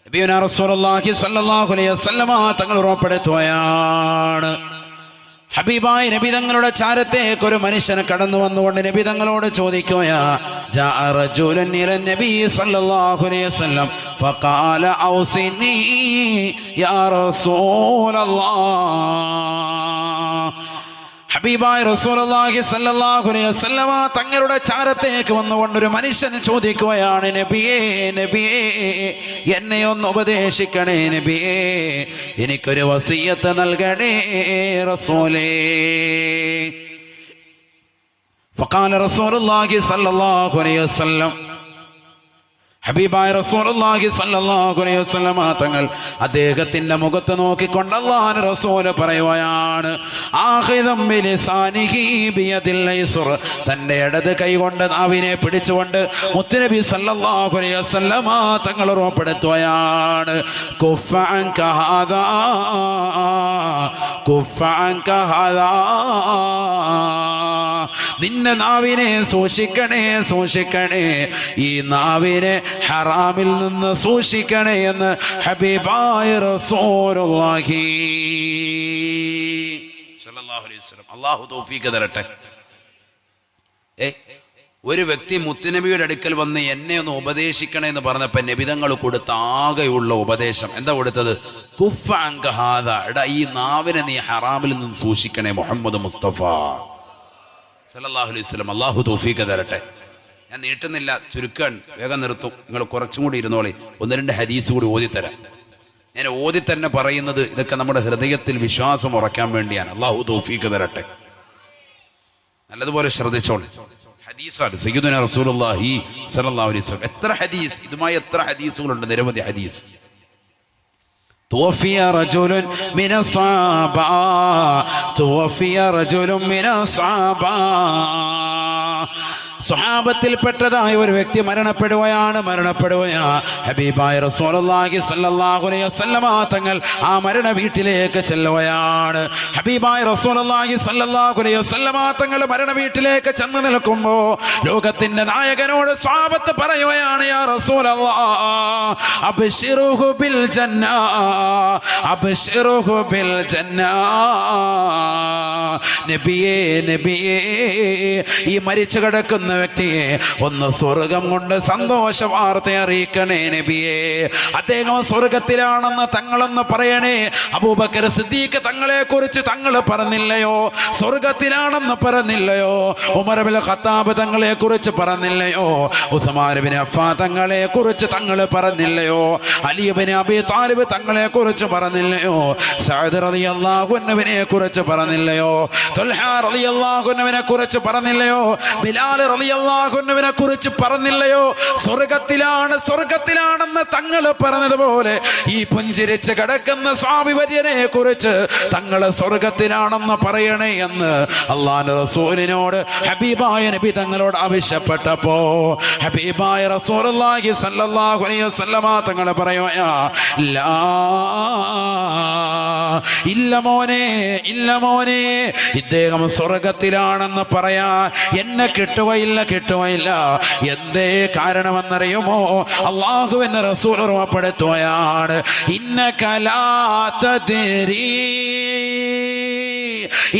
നബിയുനാ റസൂലുള്ളാഹി സ്വല്ലല്ലാഹു അലൈഹി വസല്ലം തങ്ങൾ ഉറപ്പെടുത്തുകയാണ്, ഹബീബായ നബി തങ്ങളുടെ ചാരത്തേക്ക് ഒരു മനുഷ്യൻ കടന്നു വന്നുകൊണ്ട് നബി തങ്ങളോട് ചോദിക്കുകയാ, ജാഅ റജുലുൻ ഇല നബി സല്ലല്ലാഹു അലൈഹി വസല്ലം ഫഖാല ഔസിനി യാ റസൂലല്ലാഹ്. ഹബീബായ റസൂലുള്ളാഹി സ്വല്ലല്ലാഹു അലൈഹി വസല്ലമ തങ്ങളുടെ ചാരത്തേക്ക് വന്നുകൊണ്ട് ഒരു മനുഷ്യൻ ചോദിക്കുകയാണ്, നബിയേ നബിയേ എന്നെ ഒന്ന് ഉപദേശിക്കണേ നബിയേ, എനിക്കൊരു വസിയത്ത് നൽകണേ റസൂലേ. ഫഖാല റസൂലുള്ളാഹി സ്വല്ലല്ലാഹു അലൈഹി വസല്ലം, ഹബീബായ റസൂലുള്ളാഹി സ്വല്ലല്ലാഹു അലൈഹി വസല്ലമ തങ്ങൾ അദ്ദേഹത്തിന്റെ മുഖത്ത് നോക്കിക്കൊണ്ട് അല്ലാഹുവിന്റെ റസൂല് പറയുകയാണ്, ആഖിദം ബിലിസാനിഹി ബിയദിൽ ഐസുർ, തന്റെ ഇടത് കൈകൊണ്ട് നാവിനെ പിടിച്ചുകൊണ്ട് മുത്തുനബി സല്ലല്ലാഹു അലൈഹി വസല്ലമ തങ്ങൾ ഓർമ്മപ്പെടുത്തുകയാണ്, കുഫ അൻക ഹാദാ കുഫ അൻക ഹാദാ, നിന്റെ നാവിനെ സൂക്ഷിക്കണേ സൂക്ഷിക്കണേ, ഈ നാവിനെ ഹറാമിൽ നിന്ന് സൂക്ഷിക്കണേ എന്ന് ഹബീബായ റസൂലുള്ളാഹി സ്വല്ലല്ലാഹു അലൈഹി വസല്ലം. അല്ലാഹു തൗഫീഖ് തരട്ടെ. ഒരു വ്യക്തി മുത്തുനബിയുടെ അടുക്കൽ വന്ന് എന്നെ ഒന്ന് ഉപദേശിക്കണേ എന്ന് പറഞ്ഞപ്പോൾ നബിതങ്ങൾ കൊടുത്ത ആകെയുള്ള ഉപദേശം എന്താ കൊടുത്തത്? കുഫ അൻക ഹാദാ, എടാ ഈ നാവിനെ നീ ഹറാമിൽ നിന്ന് സൂക്ഷിക്കണേ മുഹമ്മദ് മുസ്തഫ സല്ലല്ലാഹു അലൈഹി വസല്ലം. അല്ലാഹു തൗഫീഖ് തരട്ടെ. ഞാൻ നീട്ടുന്നില്ല, ചുരുക്കാൻ വേഗം നിർത്തും. നിങ്ങൾ കുറച്ചും കൂടി ഇരുന്നോളി. ഒന്ന് രണ്ട് ഹദീസ് കൂടി ഓതിത്തരാം. ഞാൻ ഓതി തന്നെ പറയുന്നത് ഇതൊക്കെ നമ്മുടെ ഹൃദയത്തിൽ വിശ്വാസം ഉറക്കാൻ വേണ്ടിയാണ്. അല്ലാഹു തൗഫീഖ് തരട്ടെ. നല്ലതുപോലെ ശ്രദ്ധിച്ചോളി. ഹദീസാണ് സയ്യിദുനാ റസൂലുള്ളാഹി സ്വല്ലല്ലാഹു അലൈഹി വസല്ലം. എത്ര ഹദീസ്, ഇതുമായി എത്ര ഹദീസുകളുണ്ട്, നിരവധി ഹദീസ്. توفي رجل من الصحابة توفي رجل من الصحابة, സ്വഹാബത്തിൽപ്പെട്ടതായ ഒരു വ്യക്തി മരണപ്പെടുകയാണ്. ഹബീബായ റസൂലുള്ളാഹി സ്വല്ലല്ലാഹു അലൈഹി വസല്ലമ തങ്ങൾ ആ മരണ വീട്ടിലേക്ക് ചെല്ലുകയാണ്. ഹബീബായ റസൂലുള്ളാഹി സ്വല്ലല്ലാഹു അലൈഹി വസല്ലമ തങ്ങൾ മരണ വീട്ടിലേക്ക് ചെന്ന് നിൽക്കുമ്പോൾ ലോകത്തിന്റെ നായകനോട് സ്വഹാബത്ത് പറയുകയാണ്, യാ റസൂലല്ലാഹ് അബ്ശിറുഹു ബിൽ ജന്ന അബ്ശിറുഹു ബിൽ ജന്ന, നബിയേ നബിയേ ഈ മരിച്ചു കിടക്കുന്ന വ്യക്തിയെ ഒന്ന് സ്വർഗം കൊണ്ട് സന്തോഷ വാർത്ത അറിയിക്കണേ നബിയേ, അദ്ദേഹം സ്വർഗത്തിലാണെന്ന് തങ്ങളൊന്ന് പറയണേ. അബൂബക്കർ സിദ്ദീഖ് തങ്ങളെ കുറിച്ച് തങ്ങൾ പറഞ്ഞില്ലയോ? സ്വർഗത്തിലാണെന്ന് പറഞ്ഞില്ലയോ? ഉമർ ഇബ്നുൽ ഖത്താബ് തങ്ങളെ കുറിച്ച് പറഞ്ഞില്ലയോ? ഉസ്മാൻ ഇബ്നു അഫ്ഫാൻ തങ്ങളെ കുറിച്ച് തങ്ങൾ പറഞ്ഞില്ലയോ? അലി ഇബ്നു അബീ താലിബ് തങ്ങളെ കുറിച്ച് പറഞ്ഞില്ലയോ? സഅദ് റളിയല്ലാഹു അൻഹുവിനെ കുറിച്ച് പറഞ്ഞില്ലയോ? തുൽഹ റളിയല്ലാഹു അൻഹുവിനെ കുറിച്ച് പറഞ്ഞില്ലയോ? ബിലാൽ റളിയല്ലാഹു അൻഹുവിനെ കുറിച്ച് പറഞ്ഞില്ലയോ? സ്വർഗത്തിലാണെന്ന് തങ്ങൾ പറഞ്ഞതുപോലെ ഈ പുഞ്ചിരിച്ച് കിടക്കുന്ന സ്വാമിവര്യനെ കുറിച്ച് തങ്ങൾ സ്വർഗത്തിലാണെന്ന് പറയണേ എന്ന് അല്ലാഹുവിന്റെ റസൂലിനോട് ഹബീബായ നബി തങ്ങളോട് ആവശ്യപ്പെട്ടപ്പോ ഹബീബായ റസൂലുള്ളാഹി സ്വല്ലല്ലാഹു അലൈഹി വസല്ലമ തങ്ങൾ പറയുകയാ, ഇല്ല മോനെ ഇല്ല മോനെ, ഇദ്ദേഹം സ്വർഗത്തിലാണെന്ന് പറയാ എന്നെ കിട്ടുകയില്ല. എന്തേ കാരണമെന്നറിയുമോ? അല്ലാഹുവിന്റെ റസൂൽ ഓർമ്മപ്പെടുത്തുകയാണ്, ഇന്നക ലാ തദ്രീ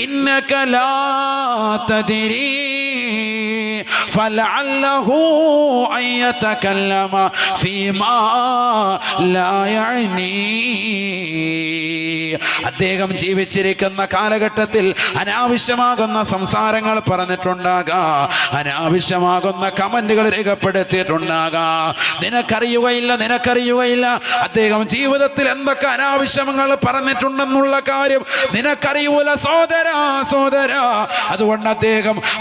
ഇന്നക ലാ തദ്രീ ഫലഅല്ലഹു അൻ യതകല്ലമ ഫീമാ ലാ യഅനി. അദ്ദേഹം ജീവിച്ചിരിക്കുന്ന കാലഘട്ടത്തിൽ അനാവശ്യമാകുന്ന സംസാരങ്ങൾ പറഞ്ഞിട്ടുണ്ടാകാം, അനാവശ്യമാകുന്ന കമന്റുകൾ രേഖപ്പെടുത്തിയിട്ടുണ്ടാകാം. നിനക്കറിയുകയില്ല അദ്ദേഹം ജീവിതത്തിൽ എന്തൊക്കെ അനാവശ്യങ്ങൾ പറഞ്ഞിട്ടുണ്ടെന്നുള്ള കാര്യം നിനക്കറിയൂല സോദര. അതുകൊണ്ട്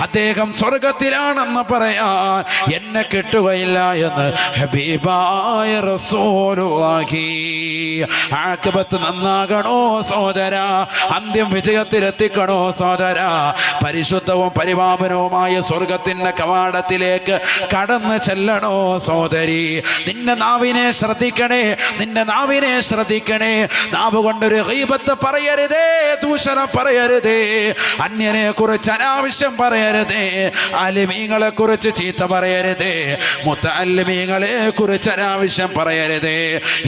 അദ്ദേഹം സ്വർഗത്തിലാണെന്ന് പറയാ എന്നെ കിട്ടുകയില്ല എന്ന് ഹബീബായ റസൂലുള്ളാഹി. ആഖിബത്ത് നന്നാകണോ സോദര, അന്ത്യം വിജയത്തിലെത്തിക്കണോ സോദര. പരിശുദ്ധവും പരിപാവനവുമായ സ്വർഗത്തിന്റെ കവാടത്തിലേക്ക് കടന്നു ചെല്ലണോ സോദരി. നിന്റെ നാവിനെ ശ്രദ്ധിക്കണേ. നാവ് കൊണ്ടൊരു ഗീബത്ത് പറയരുതേ, ദൂഷണം പറയരുതേ, അന്യനെ കുറിച്ച് അനാവശ്യം പറയരുതേ, ആലിമീങ്ങളെ കുറിച്ച് ചീത്ത പറയരുതേ, മുത്തഅല്ലിമീങ്ങളെ കുറിച്ച് അനാവശ്യം പറയരുതേ.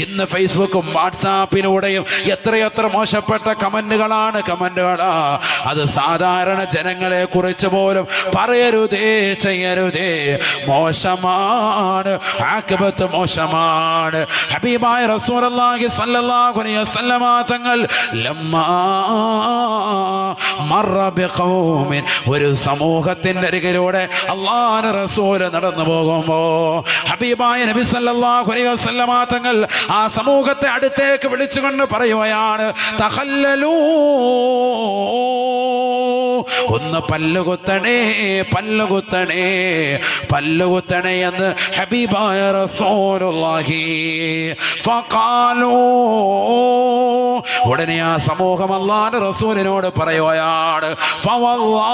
ഇന്ന് ഫേസ്ബുക്കും വാട്സാപ്പിലൂടെയും എത്രയെത്ര മോശപ്പെട്ട കമന്റുകളാണ്. അത് സാധാരണ ജനങ്ങളെ കുറിച്ച് പോലും പറയരുതേ, ചെയ്യരുതേ. മോശമാണ്, ആഖിബത്ത് മോശമാണ്. ഹബീബായ റസൂലുള്ളാഹി സ്വല്ലല്ലാഹു അലൈഹി വസല്ലമ തങ്ങൾ ലമ്മാ മറ ബിഖൗമിൻ, ഒരു സമൂഹത്തിന്റെ അരികിലൂടെ അല്ലാഹുവിന്റെ റസൂൽ നടന്നു പോകുമ്പോൾ ഹബീബായ നബി സല്ലല്ലാഹു അലൈഹി വസല്ലമ തങ്ങൾ ആ സമൂഹത്തെ അടുത്തേക്ക് വിളിച്ചുകൊണ്ട് പറയുകയാണ്, തഖല്ലലൂ, ഒന്ന് പല്ലുകുത്തണേ, പല്ലുകുത്തണേ, പല്ലുകുത്തണേ എന്ന് ഹബീബായ റസൂലുള്ളാഹി. ഫഖാലൂ, ഉടനെ ആ സമൂഹം അല്ലാഹുവിന്റെ റസൂലിനോട് പറയുകയാണ്, ഫവല്ലാഹി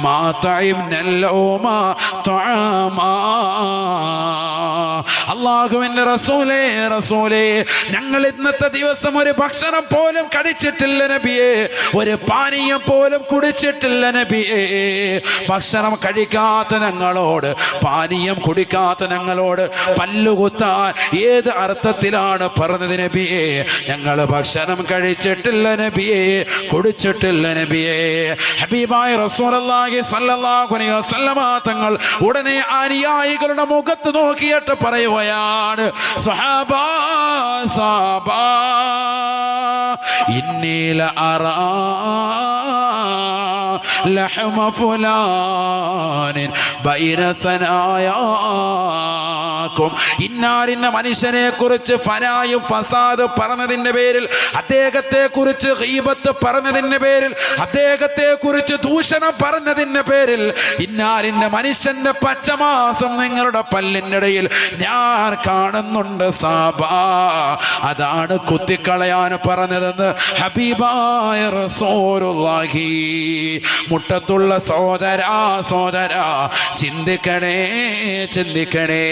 മാ തഇംനൽ ലൗമ തആമാ, അല്ലാഹുവിന്റെ റസൂലേ, റസൂലേ, ഞങ്ങൾ ഇന്നത്തെ ദിവസം ഒരു ഭക്ഷണം പോലും കഴിച്ചിട്ടില്ല നബിയേ, ഒരു പാനീയം പോലും കുടിച്ചിട്ടില്ല നബിയേ. ഭക്ഷണം കഴിക്കാത്ത ഞങ്ങളോട്, പാനീയം കുടിക്കാത്ത ഞങ്ങളോട് പല്ലുകുത്താൻ ഏത് അർത്ഥത്തിലാണ് പറഞ്ഞത് നബിയേ? ഞങ്ങൾ ഭക്ഷണം കഴിച്ചിട്ടില്ല നബിയേ, കുടിച്ചിട്ടില്ല നബിയേ. ഹബീബായ റസൂലുള്ളാഹി സ്വല്ലല്ലാഹു അലൈഹി വസല്ലമ തങ്ങൾ ഉടനെ അനുയായികളുടെ മുഖത്ത് നോക്കിയിട്ട് പറയുകയാണ്, സഹാബാ, സഹാബാ, ഇന്നി ലഅറാ ലഹമ ഫുലാനിൻ ബൈന സനായാകും. ഇന്നാലിന്ന മനുഷ്യനെ കുറിച്ച് ഫനായും ഫസാദ് പറഞ്ഞതിന്റെ പേരിൽ, അദ്ദേഹത്തെ കുറിച്ച് ഗീബത്ത് പറഞ്ഞതിന്റെ പേരിൽ, അദ്ദേഹത്തെ കുറിച്ച് ദൂഷണം പറഞ്ഞതിന്റെ പേരിൽ ഇന്നാലിന്ന മനുഷ്യന്റെ പച്ചമാസം നിങ്ങളുടെ പല്ലിന്റെ ഇടയിൽ ഞാൻ കാണുന്നുണ്ട് സാബാ. അതാണ് കുത്തിക്കളയാൻ പറഞ്ഞതെന്ന് ഹബീബായ റസൂലുള്ളാഹി. മുട്ടത്തുള്ള സഹോദരാ, സഹോദരാ, ചിന്തിക്കണേ, ചിന്തിക്കണേ.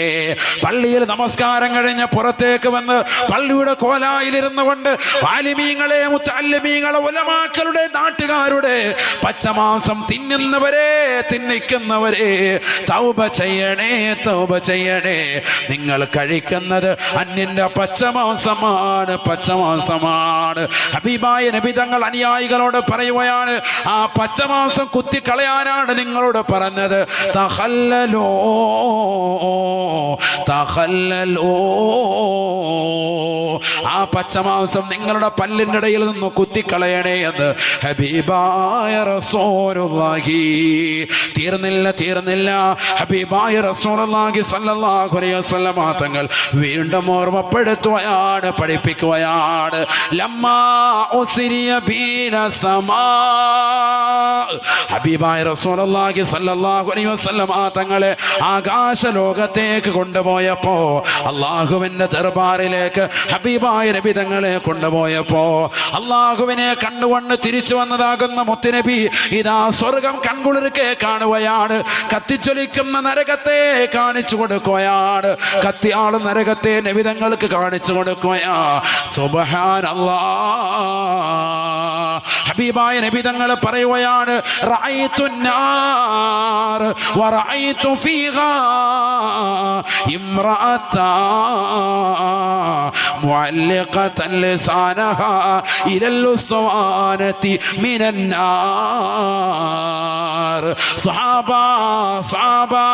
പള്ളിയിൽ നമസ്കാരം കഴിഞ്ഞ് പുറത്തേക്ക് വന്ന് പള്ളിയുടെ കോലായിലിരുന്നു കൊണ്ട് ആലിമീങ്ങളെ, മുത്തഅല്ലിമീങ്ങളെ, ഉലമാക്കളുടെ, നാട്ടുകാരുടെ പച്ചമാംസം തിന്നുന്നവരെ, തിന്നിക്കുന്നവരെ, തൗബ ചെയ്യണേ, തൗബ ചെയ്യണേ. നിങ്ങൾ കഴിക്കുന്നത് അന്യന്റെ പച്ചമാംസമാണ്, പച്ചമാംസമാണ്. ഹബീബായ നബി തങ്ങൾ അനുയായികളോട് പറയുകയാണ്, ആ പച്ചമാംസം കുത്തിക്കളയാനാണ് നിങ്ങളോട് പറഞ്ഞത്. തഖല്ലലോ, തഖല്ലലോ, ആ പച്ചമാംസം നിങ്ങളുടെ പല്ലിന്റെ ഇടയിൽ നിന്ന് കുത്തിക്കളയണേ എന്ന് ഹബീബായ റസൂലുള്ളാഹി. തീർന്നില്ല, തീർന്നില്ല. ഹബീബായ റസൂലുള്ളാഹി സ്വല്ലല്ലാഹു അലൈഹി വസല്ലമ തങ്ങൾ വീണ്ടും ഓർമ്മപ്പെടുത്തുകയാണ്, പഠിപ്പിക്കുകയാണ്. ലമ്മാ ഉസ്രിയ ബീന സമാ, ഹബീബായ റസൂലുള്ളാഹി സ്വല്ലല്ലാഹു അലൈഹി വസല്ലമ തങ്ങളെ ആകാശ ലോകത്തേക്ക് കൊണ്ടുപോയപ്പോ, അള്ളാഹുവിന്റെ ദർബാറിലേക്ക് ഹബീബായ നബി തങ്ങളെ കൊണ്ടുപോയപ്പോ, അള്ളാഹുവിനെ കണ്ടുകൊണ്ട് തിരിച്ചു വന്നതാകുന്ന മുത്തുനബി ഇതാ സ്വർഗം കൺകുളിർക്കെ കാണുകയാണ്. കത്തിച്ചൊലിക്കുന്ന നരകത്തെ കാണിച്ചു കൊടുക്കുകയാണ്. കത്തിയാള് നരകത്തെ നബി തങ്ങൾക്ക് കാണിച്ചു കൊടുക്കുകയാ. സുബ്ഹാനല്ലാഹ്. ഹബീബായ നബി തങ്ങൾ പറയുകയാണ്, റഅയ്തുൻ നാർ വറഅയ്തു ഫീഹാ ഇംറഅതാ മുഅല്ലിഖതൻ ലിസാനഹാ ഇലൽ ഉസ്വാനതി മിനൻ നാർ. സഹാബാ, സഹാബാ,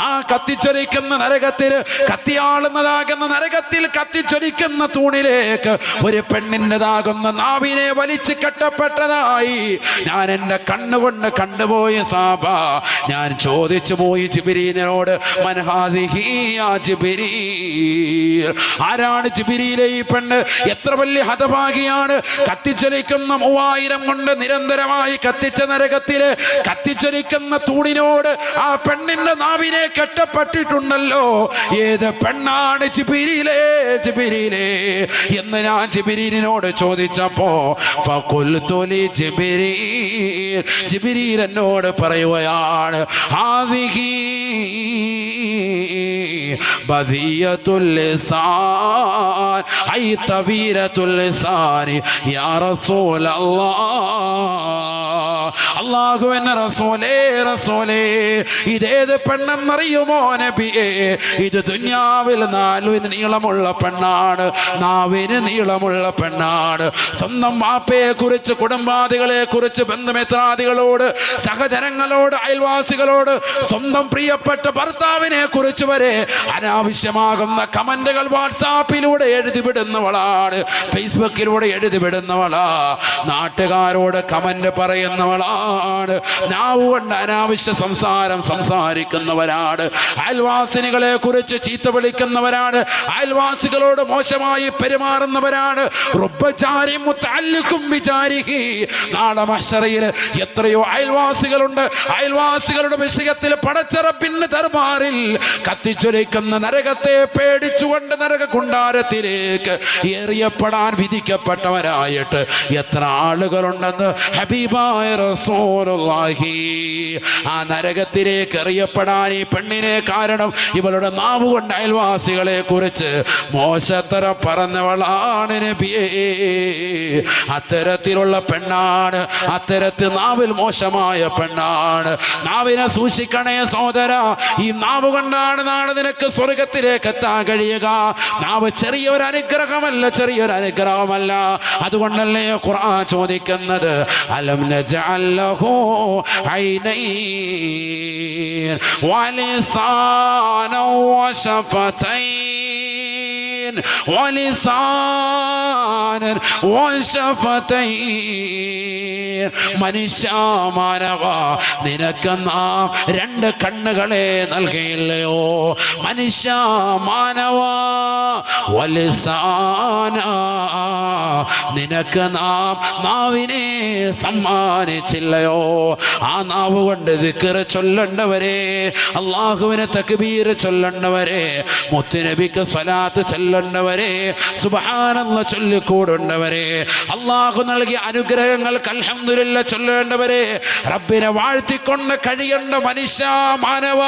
ആ കത്തിച്ചൊലിക്കുന്ന നരകത്തിൽ, കത്തിയാളുന്നതാകുന്ന നരകത്തിൽ കത്തിച്ചൊലിക്കുന്ന തൂണിലേക്ക് ഒരു പെണ്ണിൻ്റെതാകുന്ന നാവിനെ വലിച്ചു കെട്ടപ്പെട്ടതായി ഞാൻ എൻ്റെ കണ്ണുകൊണ്ട് കണ്ടുപോയി സാബ. ഞാൻ ചോദിച്ചു പോയി ജിബ്രീലിനോട്, മൻഹാദിഹി യാ ജിബ്രീൽ, ആരാണ് ജിബ്രീലേ ഈ പെണ്ണ്? എത്ര വലിയ ഹതഭാഗിയാണ്. കത്തിച്ചൊലിക്കുന്ന 3000 കൊണ്ട് നിരന്തരമായി കത്തിച്ച നരകത്തില് കത്തിച്ചൊലിക്കുന്ന തൂണിനോട് ആ പെണ്ണിന്റെ നാവിനെ കെട്ടപ്പെട്ടിട്ടുണ്ടല്ലോ. ഏത് പെണ്ണാണ് ജിബ്രീലേ, ജിബ്രീലേ എന്ന് ഞാൻ ജിബ്രീലിനോട് ചോദിച്ചപ്പോ ഫഖുൽതു ലി ജിബ്രീൽ, ജിബ്രീൽ എന്നോട് പറയുകയാണ്, ഹാദിഹി ബദിയത്തുൽ ലിസാൻ ഐ തബീരത്തുൽ ലിസാൻ യാ റസൂലല്ലാഹ്. അല്ലാഹുവിന്റെ റസൂലേ റസൂലേ ഇതേത് പെണ്ണെന്നറിയുമോ നബിയേ? ഇത് ദുനിയാവിൽ നാലുവിന് നീളമുള്ള പെണ്ണാണ്, നാവിന് നീളമുള്ള പെണ്ണാണ്. സ്വന്തം വാപ്പയെ കുറിച്ച്, കുടുംബാദികളെ കുറിച്ച്, ബന്ധുമിത്രാദികളോട്, സഹജനങ്ങളോട്, അയൽവാസികളോട്, സ്വന്തം പ്രിയപ്പെട്ട ഭർത്താവിനെ കുറിച്ച് വരെ അനാവശ്യമാകുന്ന കമന്റുകൾ വാട്സാപ്പിലൂടെ എഴുതിവിടുന്നവളാണ്, ഫേസ്ബുക്കിലൂടെ എഴുതിവിടുന്നവളാ, നാട്ടുകാരോട് കമന്റ് പറയുന്നവളാണ്, നാവ് കൊണ്ട് അനാവശ്യ സംസാരം സംസാരിക്കുന്നവരാണ്, അയൽവാസിനികളെ കുറിച്ച് ചീത്ത വിളിക്കുന്നവരാണ്, അയൽവാസികളോട് മോശമായി പെരുമാറുന്നവരാണ്. നാളെ മഹ്ശറയിൽ എത്രയോ അയൽവാസികളുണ്ട്. അയൽവാസികളുടെ വിഷയത്തിൽ പടച്ചറപ്പിന്റെ ദർബാറിൽ കത്തിച്ചൊലിക്കുന്ന നരകത്തെ പേടിച്ചുകൊണ്ട് നരക കുണ്ടാരത്തിലേക്ക് എറിയപ്പെടാൻ വിധിക്കപ്പെട്ടവരായിട്ട് എത്ര ആളുകളുണ്ടെന്ന് ഹബീബായ റസൂലുള്ളാഹി. ആ നരകത്തിലേക്ക് എറിയപ്പെടാൻ ഈ പെണ്ണിനെ കാരണം ഇവളുടെ നാവ് കൊണ്ട് അയൽവാസികളെ കുറിച്ച് മോശത്തര പറഞ്ഞവളാണ് നബിയേ. അത്തരത്തിലുള്ള പെണ്ണാണ്, അത്തരത്തിൽ നാവിൽ മോശമായ പെണ്ണാണ്. നാവിനെ സൂക്ഷിക്കണേ സഹോദര. ഈ നാവ് കൊണ്ടാണ് നാളെ നിനക്ക് സ്വർഗത്തിലേക്ക് എത്താൻ കഴിയുക. നാവ് ചെറിയൊരു അനുഗ്രഹമല്ല, ചെറിയൊരു അനുഗ്രഹമല്ല. അതുകൊണ്ടല്ലേ ഖുർആൻ ചോദിക്കുന്നത്, അലം നജഅൽ ലഹു ഐനൈൻ വലിസാനൻ വശഫതൈൻ വലിസാനൻ വശഫതൈൻ. മനുഷ്യ മാനവ, നിനക്ക് നാം രണ്ട് കണ്ണുകളെ നൽകിയില്ലയോ? മനുഷ്യ മാനവ വലിസാന, നിനക്ക് നാം നാവിനെ സമ്മാനിച്ചില്ലയോ? ആ നാവ് കൊണ്ട് ദിക്ർ ചൊല്ലേണ്ടവരെ, അള്ളാഹുവിനെ തക്ബീർ ചൊല്ലേണ്ടവരെ, മുത്തുനബിക്ക് സ്വലാത്ത് ചൊല്ലേണ്ടവരെ, സുബ്ഹാനല്ലാഹ് ചൊല്ലിക്കൂടേണ്ടവരെ, അള്ളാഹു നൽകിയ അനുഗ്രഹങ്ങൾക്ക് അൽഹംദുലില്ലാഹ് ചൊല്ലേണ്ടവരെ, റബ്ബിനെ വാഴ്ത്തിക്കൊണ്ട് കഴിയേണ്ട മനുഷ്യ മാനവ,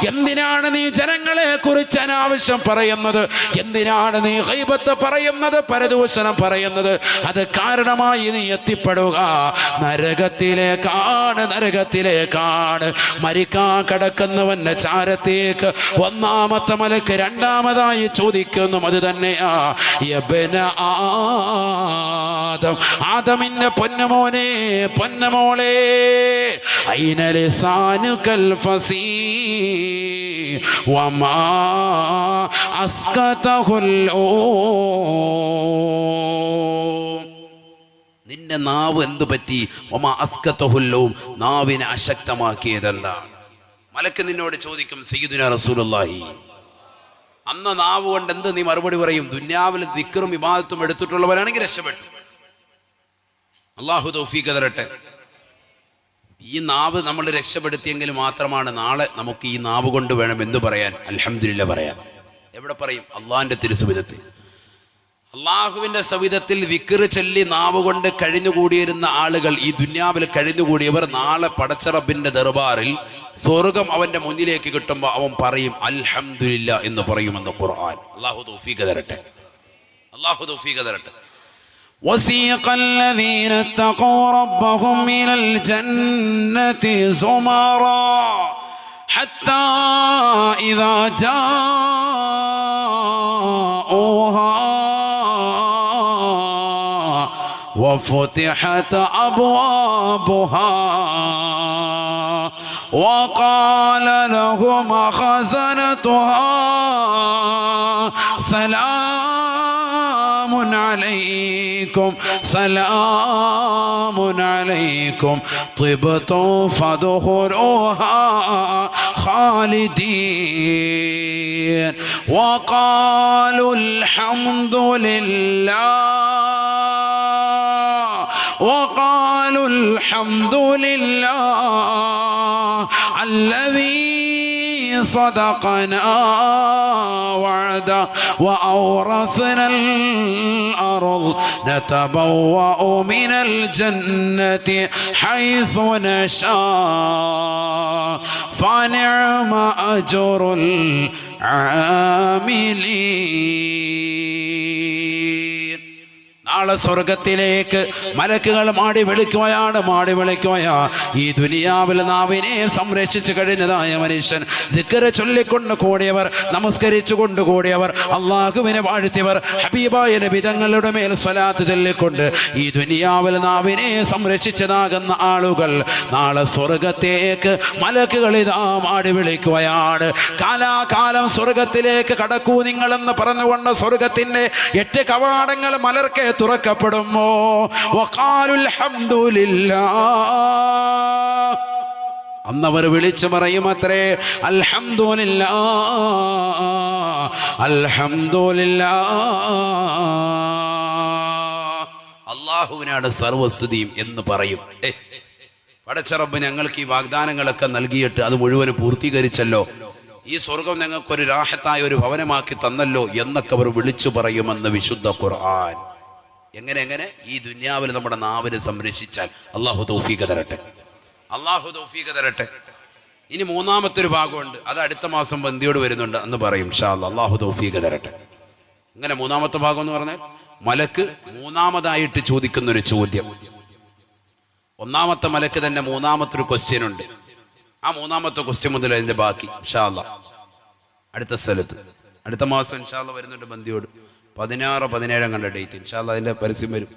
എന്തിനാണ് നീ ജനങ്ങളെ കുറിച്ച് അനാവശ്യം പറയുന്നത്? എന്തിനാണ് നീ ഗൈബത്ത് പറയുന്നത്, പരദൂഷണം പറയുന്നത്? അത് കാരണമായി നീ എത്തിപ്പെടുക നരകത്തിലേക്കാണ്, നരകത്തിലേക്കാണ്. മരിക്കാൻ കിടക്കുന്നവന്റെ ചാരത്തേക്ക് ഒന്നാമത്തെ മലക്ക് രണ്ടാമതായി ചോദിക്കുന്നു, അത് തന്നെയാ യബ്ന ആദം, ആദമിന്റെ പൊന്നമോനെ, പൊന്നമോളെ, ഐന ലിസാനുകൽ ഫസീ വമാ അസ്കതഹുൽ ഓ. നിന്റെ നാവ് എന്തു പറ്റി? വമാ അസ്കതഹുല്ലൂം, നാവിനെ അശക്തമാക്കിയതല്ല. മലക്ക് നിന്നോട് ചോദിക്കും, സയ്യിദുനാ റസൂലുള്ളാഹി, അന്ന് നാവ് കൊണ്ട് എന്ത് നീ മറുപടി പറയും? ദുനിയാവിൽ ദിക്റും ഇബാദത്തും എടുത്തിട്ടുള്ളവരാണെങ്കിൽ രക്ഷപ്പെട്ടു. അല്ലാഹു തൗഫീഖ് തരട്ടെ. ഈ നാവ് നമ്മൾ രക്ഷപ്പെടുത്തിയെങ്കിൽ മാത്രമാണ് നാളെ നമുക്ക് ഈ നാവ് കൊണ്ട് വേണം എന്ത് പറയാൻ? അൽഹംദുലില്ലാഹ് പറയാൻ. എവിടെ പറയും? അള്ളാഹിന്റെ തിരുസവിധത്തിൽ. അള്ളാഹുവിന്റെ സവിധത്തിൽ വിക്ർ ചൊല്ലി നാവ് കൊണ്ട് കഴിഞ്ഞുകൂടിയിരുന്ന ആളുകൾ, ഈ ദുനിയാവിൽ കഴിഞ്ഞുകൂടിയവർ, നാളെ പടച്ചറബിന്റെ ദർബാറിൽ സ്വർഗം അവന്റെ മുന്നിലേക്ക് കിട്ടുമ്പോൾ അവൻ പറയും അൽഹംദുലില്ലാഹ് എന്ന് പറയുമെന്ന് ഖുർആൻ. അല്ലാഹു തൗഫീഖ് തരട്ടെ, അല്ലാഹു തൗഫീഖ് തരട്ടെ. وسيق الذين اتقوا ربهم إلى الجنة زمرا حتى إذا جاءوها وفتحت أبوابها وقال لهم خزنتها سلام عليكم سلام عليكم طبتم فادخلوها خالدين وقالوا الحمد لله وقالوا الحمد لله الذي صدقنا وعده وأورثنا الأرض نتبوأ من الجنة حيث نشاء فنعم أجر العاملين. നാളെ സ്വർഗത്തിലേക്ക് മലക്കുകൾ മാടി വിളിക്കുകയാണ്. ഈ ദുനിയാവിൽ നാവിനെ സംരക്ഷിച്ചു കഴിഞ്ഞതായ മനുഷ്യൻ, ദിക്റ് ചൊല്ലിക്കൊണ്ട് കൂടിയവർ, നമസ്കരിച്ചു കൊണ്ട് കൂടിയവർ, അള്ളാഹുവിനെ വാഴ്ത്തിയവർ, ഹബീബായ നബി തങ്ങളുടെ മേൽ സ്വലാത്ത് ചൊല്ലിക്കൊണ്ട് ഈ ദുനിയാവിൽ നാവിനെ സംരക്ഷിച്ചതാകുന്ന ആളുകൾ നാളെ സ്വർഗത്തേക്ക് മലക്കുകൾ ഇതാ മാടി വിളിക്കുകയാണ്. കാലാകാലം സ്വർഗത്തിലേക്ക് കടക്കൂ നിങ്ങളെന്ന് പറഞ്ഞുകൊണ്ട് സ്വർഗത്തിന്റെ 8 കവാടങ്ങൾ മലർക്കെ തുറക്കപ്പെടുമോ. വഖാലുൽ ഹംദുലില്ലാഹ്, അന്നവർ വിളിച്ചു പറയും അത്രേ, അൽഹംദുലില്ലാഹ് അൽഹംദുലില്ലാഹ്, അല്ലാഹുവിനാണ് സർവസ്തുതിയും എന്ന് പറയും. പടച്ച റബ്ബ് ഞങ്ങൾക്ക് ഈ വാഗ്ദാനങ്ങളൊക്കെ നൽകിയിട്ട് അത് മുഴുവൻ പൂർത്തീകരിച്ചല്ലോ, ഈ സ്വർഗം ഞങ്ങൾക്കൊരു രാഹത്തായ ഒരു ഭവനമാക്കി തന്നല്ലോ എന്നൊക്കെ അവർ വിളിച്ചു പറയുമെന്ന് വിശുദ്ധ ഖുർആൻ. എങ്ങനെ ഈ ദുനിയാവിൽ നമ്മുടെ നാവിനെ സംരക്ഷിച്ചാൽ അള്ളാഹു തൗഫീഖ് തരട്ടെ, അള്ളാഹു തൗഫീഖ് തരട്ടെ. ഇനി മൂന്നാമത്തെ ഒരു ഭാഗമുണ്ട്, അത് അടുത്ത മാസം ബന്ദിയോട് വരുന്നുണ്ട് എന്ന് പറയും ഇൻഷാ അല്ലാഹ്. അള്ളാഹു തൗഫീഖ് തരട്ടെ. ഇങ്ങനെ മൂന്നാമത്തെ ഭാഗം എന്ന് പറഞ്ഞാൽ മലക്ക് മൂന്നാമതായിട്ട് ചോദിക്കുന്ന ഒരു ചോദ്യം. ഒന്നാമത്തെ മലക്ക് തന്നെ മൂന്നാമത്തെ ഒരു ക്വസ്റ്റ്യൻ ഉണ്ട്. ആ മൂന്നാമത്തെ ക്വസ്റ്റ്യൻ മുതൽ അതിന്റെ ബാക്കി ഇൻഷാ അല്ലാഹ് അടുത്ത സ്ഥലത്ത് അടുത്ത മാസം ഇൻഷാ അല്ലാഹ് വരുന്നുണ്ട് ബന്ദിയോട്. 16, 17 കണ്ട ഡേറ്റ് ഇൻഷാ അല്ലാഹ് അതിന്റെ പരസ്യം വരും.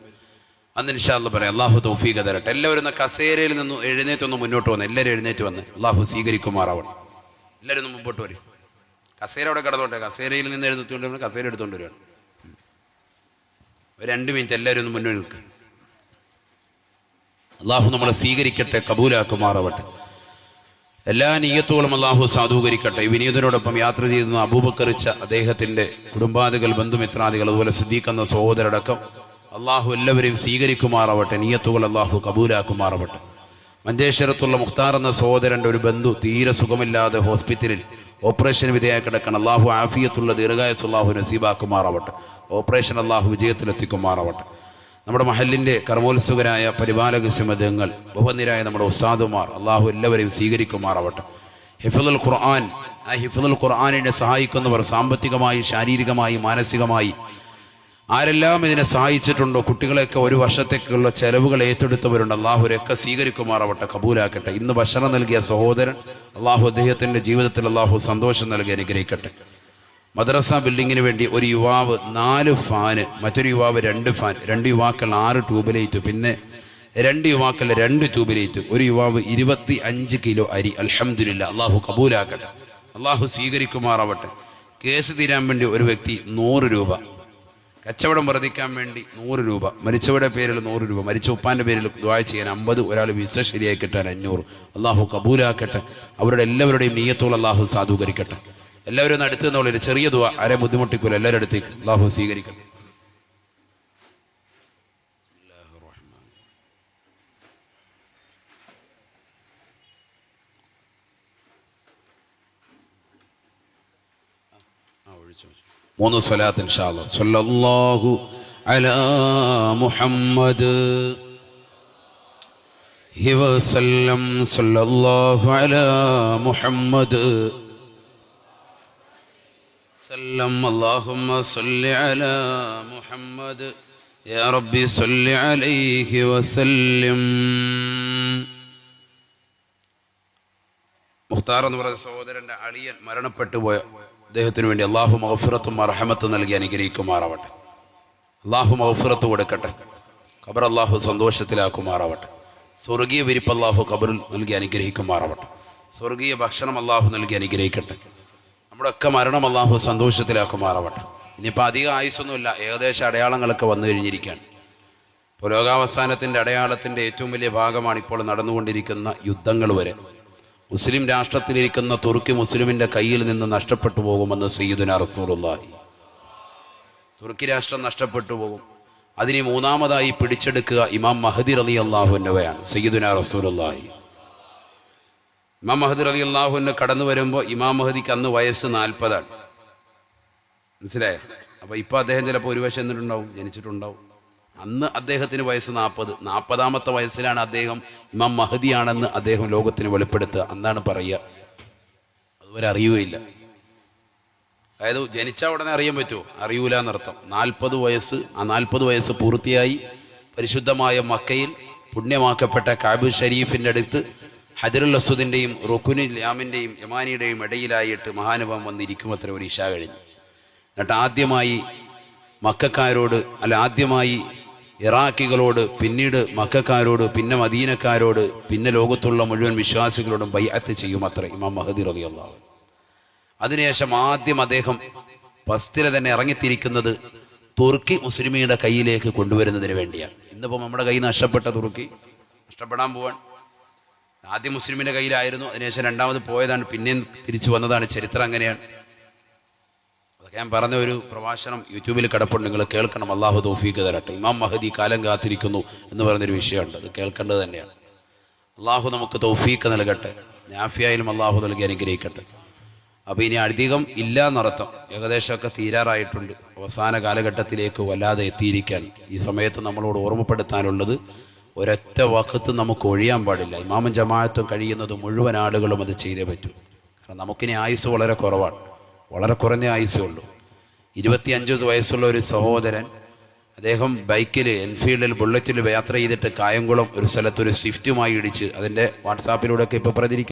അന്ന് ഇൻഷാ അല്ലാഹ് പറയാം. അള്ളാഹു തൗഫീഖ് തരട്ടെ. എല്ലാവരും കസേരയിൽ നിന്ന് എഴുന്നേറ്റൊന്ന് മുന്നോട്ട് വന്ന്, എല്ലാവരും എഴുന്നേറ്റ് വന്ന് അള്ളാഹു സ്വീകരിക്കുമാറാവണം. എല്ലാവരും ഒന്ന് മുമ്പോട്ട് വരും. കസേര അവിടെ കിടന്നോട്ടെ, കസേരയിൽ നിന്ന് എഴുന്നേറ്റുകൊണ്ട് കസേര എടുത്തുകൊണ്ട് വരികയാണ്. ഒരു 2 മിനിറ്റ് എല്ലാവരും ഒന്ന് മുന്നോട്ട് നിൽക്കുക. അള്ളാഹു നമ്മളെ സ്വീകരിക്കട്ടെ, കബൂലാക്കുമാറാവട്ടെ. എല്ലാ നിയ്യത്തുകളും അള്ളാഹു സാധൂകരിക്കട്ടെ. ഈ വിനീതനോടൊപ്പം യാത്ര ചെയ്യുന്ന അബൂബക്കറിച്ച അദ്ദേഹത്തിന്റെ കുടുംബാദികൾ, ബന്ധുമിത്രാദികൾ, അതുപോലെ സിദ്ദീഖ് എന്ന സഹോദരടക്കം അള്ളാഹു എല്ലാവരെയും സ്വീകരിക്കുമാറാവട്ടെ. നിയ്യത്തുകൾ അള്ളാഹു കബൂലാക്കുമാറാവട്ടെ. മഞ്ചേശ്വരത്തുള്ള മുഖ്താർ എന്ന സഹോദരന്റെ ഒരു ബന്ധു തീരെ സുഖമില്ലാതെ ഹോസ്പിറ്റലിൽ ഓപ്പറേഷൻ വിധേയമായി കിടക്കണം. അള്ളാഹു ആഫിയത്തുള്ള ദീർഘായുസ്സ് അള്ളാഹു നസീബാക്കുമാറാവട്ടെ. ഓപ്പറേഷൻ അള്ളാഹു വിജയത്തിലെത്തിക്കുമാറാവട്ടെ. നമ്മുടെ മഹലിന്റെ കർമ്മോത്സുകരായ പരിപാലക സമിതികൾ, ബഹുനിരായ നമ്മുടെ ഉസ്താദുമാർ, അള്ളാഹു എല്ലാവരെയും സ്വീകരിക്കുമാറാവട്ടെ. ഹിഫ്ളുൽ ഖുർആൻ, ആ ഹിഫ്ളുൽ ഖുർആനിനെ സഹായിക്കുന്നവർ സാമ്പത്തികമായി, ശാരീരികമായി, മാനസികമായി ആരെല്ലാം ഇതിനെ സഹായിച്ചിട്ടുണ്ടോ, കുട്ടികളെയൊക്കെ 1 വർഷത്തേക്കുള്ള ചെലവുകൾ ഏറ്റെടുത്തവരുണ്ട്. അള്ളാഹുരൊക്കെ സ്വീകരിക്കുമാറാവട്ടെ, കബൂലാക്കട്ടെ. ഇന്ന് ഭക്ഷണം നൽകിയ സഹോദരൻ അള്ളാഹു അദ്ദേഹത്തിന്റെ ജീവിതത്തിൽ അള്ളാഹു സന്തോഷം നൽകി അനുഗ്രഹിക്കട്ടെ. മദ്രസ ബിൽഡിങ്ങിന് വേണ്ടി ഒരു യുവാവ് 4 ഫാന്, മറ്റൊരു യുവാവ് 2 ഫാൻ, 2 യുവാക്കൾ 6 ട്യൂബ് ലൈറ്റ്, പിന്നെ 2 യുവാക്കൾ 2 ട്യൂബ് ലൈറ്റ്, ഒരു യുവാവ് 25 കിലോ അരി. അൽഹംദുലില്ലാഹ്, അള്ളാഹു കബൂലാക്കട്ടെ, അള്ളാഹു സ്വീകരിക്കുമാറാവട്ടെ. കേസ് തീരാൻ വേണ്ടി ഒരു വ്യക്തി 100 രൂപ, കച്ചവടം വർദ്ധിക്കാൻ വേണ്ടി 100 രൂപ, മരിച്ചവരുടെ പേരിൽ 100 രൂപ, മരിച്ച ഉപ്പാന്റെ പേരിൽ ദുആ ചെയ്യാൻ 50, ഒരാൾ വിസ ശരിയായി കിട്ടാൻ 500. അള്ളാഹു കബൂലാക്കട്ടെ. അവരുടെ എല്ലാവരുടെയും നിയ്യത്തുകൾ അള്ളാഹു സാധൂകരിക്കട്ടെ. എല്ലാവരും ഒന്ന് അടുത്ത് നിന്നുള്ളൊരു ചെറിയ ദുആ, ആരെ ബുദ്ധിമുട്ടിക്കൂല, എല്ലാവരുടെ അടുത്തേക്ക് അള്ളാഹു സ്വീകരിക്കട്ടെ. മൂന്ന് സ്വലാത്ത് ഇൻഷാ അല്ലാഹ്. സ്വല്ലല്ലാഹു അലാ മുഹമ്മദ് വസല്ലം, സ്വല്ലല്ലാഹു അലാ മുഹമ്മദ് സല്ലം. അല്ലാഹുമ്മ സ്വല്ലി അലാ മുഹമ്മദ് യാ റബ്ബി സ്വല്ലി അലൈഹി വസല്ലം. മുഖ്താർ എന്ന് പറയുന്ന സഹോദരന്റെ അളിയൻ മരണപ്പെട്ടു പോയ അദ്ദേഹത്തിന് വേണ്ടി അള്ളാഹു മഗ്ഫിറത്തും മർഹമത്തും നൽകി അനുഗ്രഹിക്കുമാറാവട്ടെ. അള്ളാഹു മഗ്ഫിറത്ത് കൊടുക്കട്ടെ, ഖബർ അള്ളാഹു സന്തോഷത്തിലാക്കുമാറാവട്ടെ. സ്വർഗീയ വിരിപ്പ് അള്ളാഹു ഖബറിൽ നൽകി അനുഗ്രഹിക്കുമാറാവട്ടെ. സ്വർഗീയ ഭക്ഷണം അള്ളാഹു നൽകി അനുഗ്രഹിക്കട്ടെ. നമ്മുടെ ഒക്കെ മരണം അള്ളാഹു സന്തോഷത്തിലാക്കുമാറാവട്ടെ. ഇനിയിപ്പോൾ അധികം ആയുസ്സൊന്നുമില്ല, ഏകദേശം അടയാളങ്ങളൊക്കെ വന്നു കഴിഞ്ഞിരിക്കുകയാണ്. ഇപ്പോൾ ലോകാവസാനത്തിൻ്റെ അടയാളത്തിൻ്റെ ഏറ്റവും വലിയ ഭാഗമാണ് ഇപ്പോൾ നടന്നുകൊണ്ടിരിക്കുന്ന യുദ്ധങ്ങൾ വരെ. മുസ്ലിം രാഷ്ട്രത്തിലിരിക്കുന്ന തുർക്കി മുസ്ലിമിൻ്റെ കയ്യിൽ നിന്ന് നഷ്ടപ്പെട്ടു പോകുമെന്ന് സയ്യിദുനാ റസൂലുള്ളാഹി. തുർക്കി രാഷ്ട്രം നഷ്ടപ്പെട്ടു പോകും. അതിനെ മൂന്നാമതായി പിടിച്ചെടുക്കുക ഇമാം മഹദി റളിയല്ലാഹു അൻഹുവാണ്. സയ്യിദുനാ റസൂലുള്ളാഹി ഇമാം മഹദി റളിയല്ലാഹു അൻഹു കടന്നു വരുമ്പോൾ ഇമാം മഹദിക്ക് അന്ന് വയസ്സ് 40 മനസ്സിലായോ? അപ്പോൾ ഇപ്പോൾ അദ്ദേഹം ചിലപ്പോൾ ഒരു വയസ്സ് എന്നിട്ടുണ്ടാവും, ജനിച്ചിട്ടുണ്ടാവും. അന്ന് അദ്ദേഹത്തിന് വയസ്സ് 40. 40ാമത്തെ വയസ്സിലാണ് അദ്ദേഹം ഇമാം മഹദിയാണെന്ന് അദ്ദേഹം ലോകത്തിന് വെളിപ്പെടുത്തുക. എന്താണ് പറയുക, അതുവരെ അറിയുകയില്ല. അതായത് ജനിച്ച ഉടനെ അറിയാൻ പറ്റുമോ? അറിയൂല എന്നർത്ഥം. 40 വയസ്സ്, ആ 40 വയസ്സ് പൂർത്തിയായി പരിശുദ്ധമായ മക്കയിൽ പുണ്യമാക്കപ്പെട്ട കഅബ് ഷരീഫിൻ്റെ അടുത്ത് ഹജറുൽ അസ്വദിൻ്റെയും റുക്കുനുൽ യാമിൻ്റെയും യമാനിയുടെയും ഇടയിലായിട്ട് മഹാനുഭാവം വന്നിരിക്കും. അത്ര ഒരു ഇശാ കഴിഞ്ഞു. എന്നിട്ട് ആദ്യമായി മക്കക്കാരോട്, ആദ്യമായി ഇറാഖികളോട്, പിന്നീട് മക്കക്കാരോട്, പിന്നെ മദീനക്കാരോട്, പിന്നെ ലോകത്തുള്ള മുഴുവൻ വിശ്വാസികളോടും ബൈഅത്ത് ചെയ്യും അത്ര ഇമാം മഹദി റളിയല്ലാഹു അൻഹു. അതിനുശേഷം ആദ്യം അദ്ദേഹം ഫസ്റ്റിലെ തന്നെ ഇറങ്ങിത്തിരിക്കുന്നത് തുർക്കി മുസ്ലിമീയുടെ കയ്യിലേക്ക് കൊണ്ടുവരുന്നതിന് വേണ്ടിയാണ്. ഇന്നിപ്പോൾ നമ്മുടെ കയ്യിൽ നഷ്ടപ്പെട്ട തുർക്കി നഷ്ടപ്പെടാൻ പോവാൻ. ആദ്യം മുസ്ലിമിൻ്റെ കയ്യിലായിരുന്നു, അതിനുശേഷം രണ്ടാമത് പോയതാണ്, പിന്നെയും തിരിച്ചു വന്നതാണ്. ചരിത്രം അങ്ങനെയാണ്. അതൊക്കെ ഞാൻ പറഞ്ഞ ഒരു പ്രഭാഷണം യൂട്യൂബിൽ കിടപ്പുണ്ട്, നിങ്ങൾ കേൾക്കണം. അള്ളാഹു തൗഫീഖ് തരട്ടെ. ഇമാം മഹദി കാലം കാത്തിരിക്കുന്നു എന്ന് പറഞ്ഞൊരു വിഷയമുണ്ട്, അത് കേൾക്കേണ്ടത് തന്നെയാണ്. അള്ളാഹു നമുക്ക് തൗഫീഖ് നൽകട്ടെ, നാഫിയായാലും അള്ളാഹു നൽകി അനുഗ്രഹിക്കട്ടെ. അപ്പോൾ ഇനി അധികം ഇല്ല എന്നർത്ഥം. ഏകദേശമൊക്കെ തീരാറായിട്ടുണ്ട്. അവസാന കാലഘട്ടത്തിലേക്ക് വല്ലാതെ എത്തിയിരിക്കാൻ ഈ സമയത്ത് നമ്മളോട് ഓർമ്മപ്പെടുത്താനുള്ളത്, ഒരൊറ്റ വഖത്ത് നമുക്ക് ഒഴിയാൻ പാടില്ല. ഇമാമും ജമാഅത്തും കഴിയുന്നത് മുഴുവൻ ആളുകളും അത് ചെയ്തേ പറ്റൂ. കാരണം നമുക്കിനി ആയുസ് വളരെ കുറവാണ്, വളരെ കുറഞ്ഞ ആയുസേ ഉള്ളൂ. 25 വയസ്സുള്ള ഒരു സഹോദരൻ, അദ്ദേഹം ബൈക്കിൽ, എൻഫീൽഡിൽ, ബുള്ളറ്റിൽ യാത്ര ചെയ്തിട്ട് കായംകുളം ഒരു സ്ഥലത്തൊരു സ്വിഫ്റ്റുമായി ഇടിച്ച്, അതിൻ്റെ വാട്സാപ്പിലൂടെയൊക്കെ ഇപ്പോൾ പ്രചരിക്കും.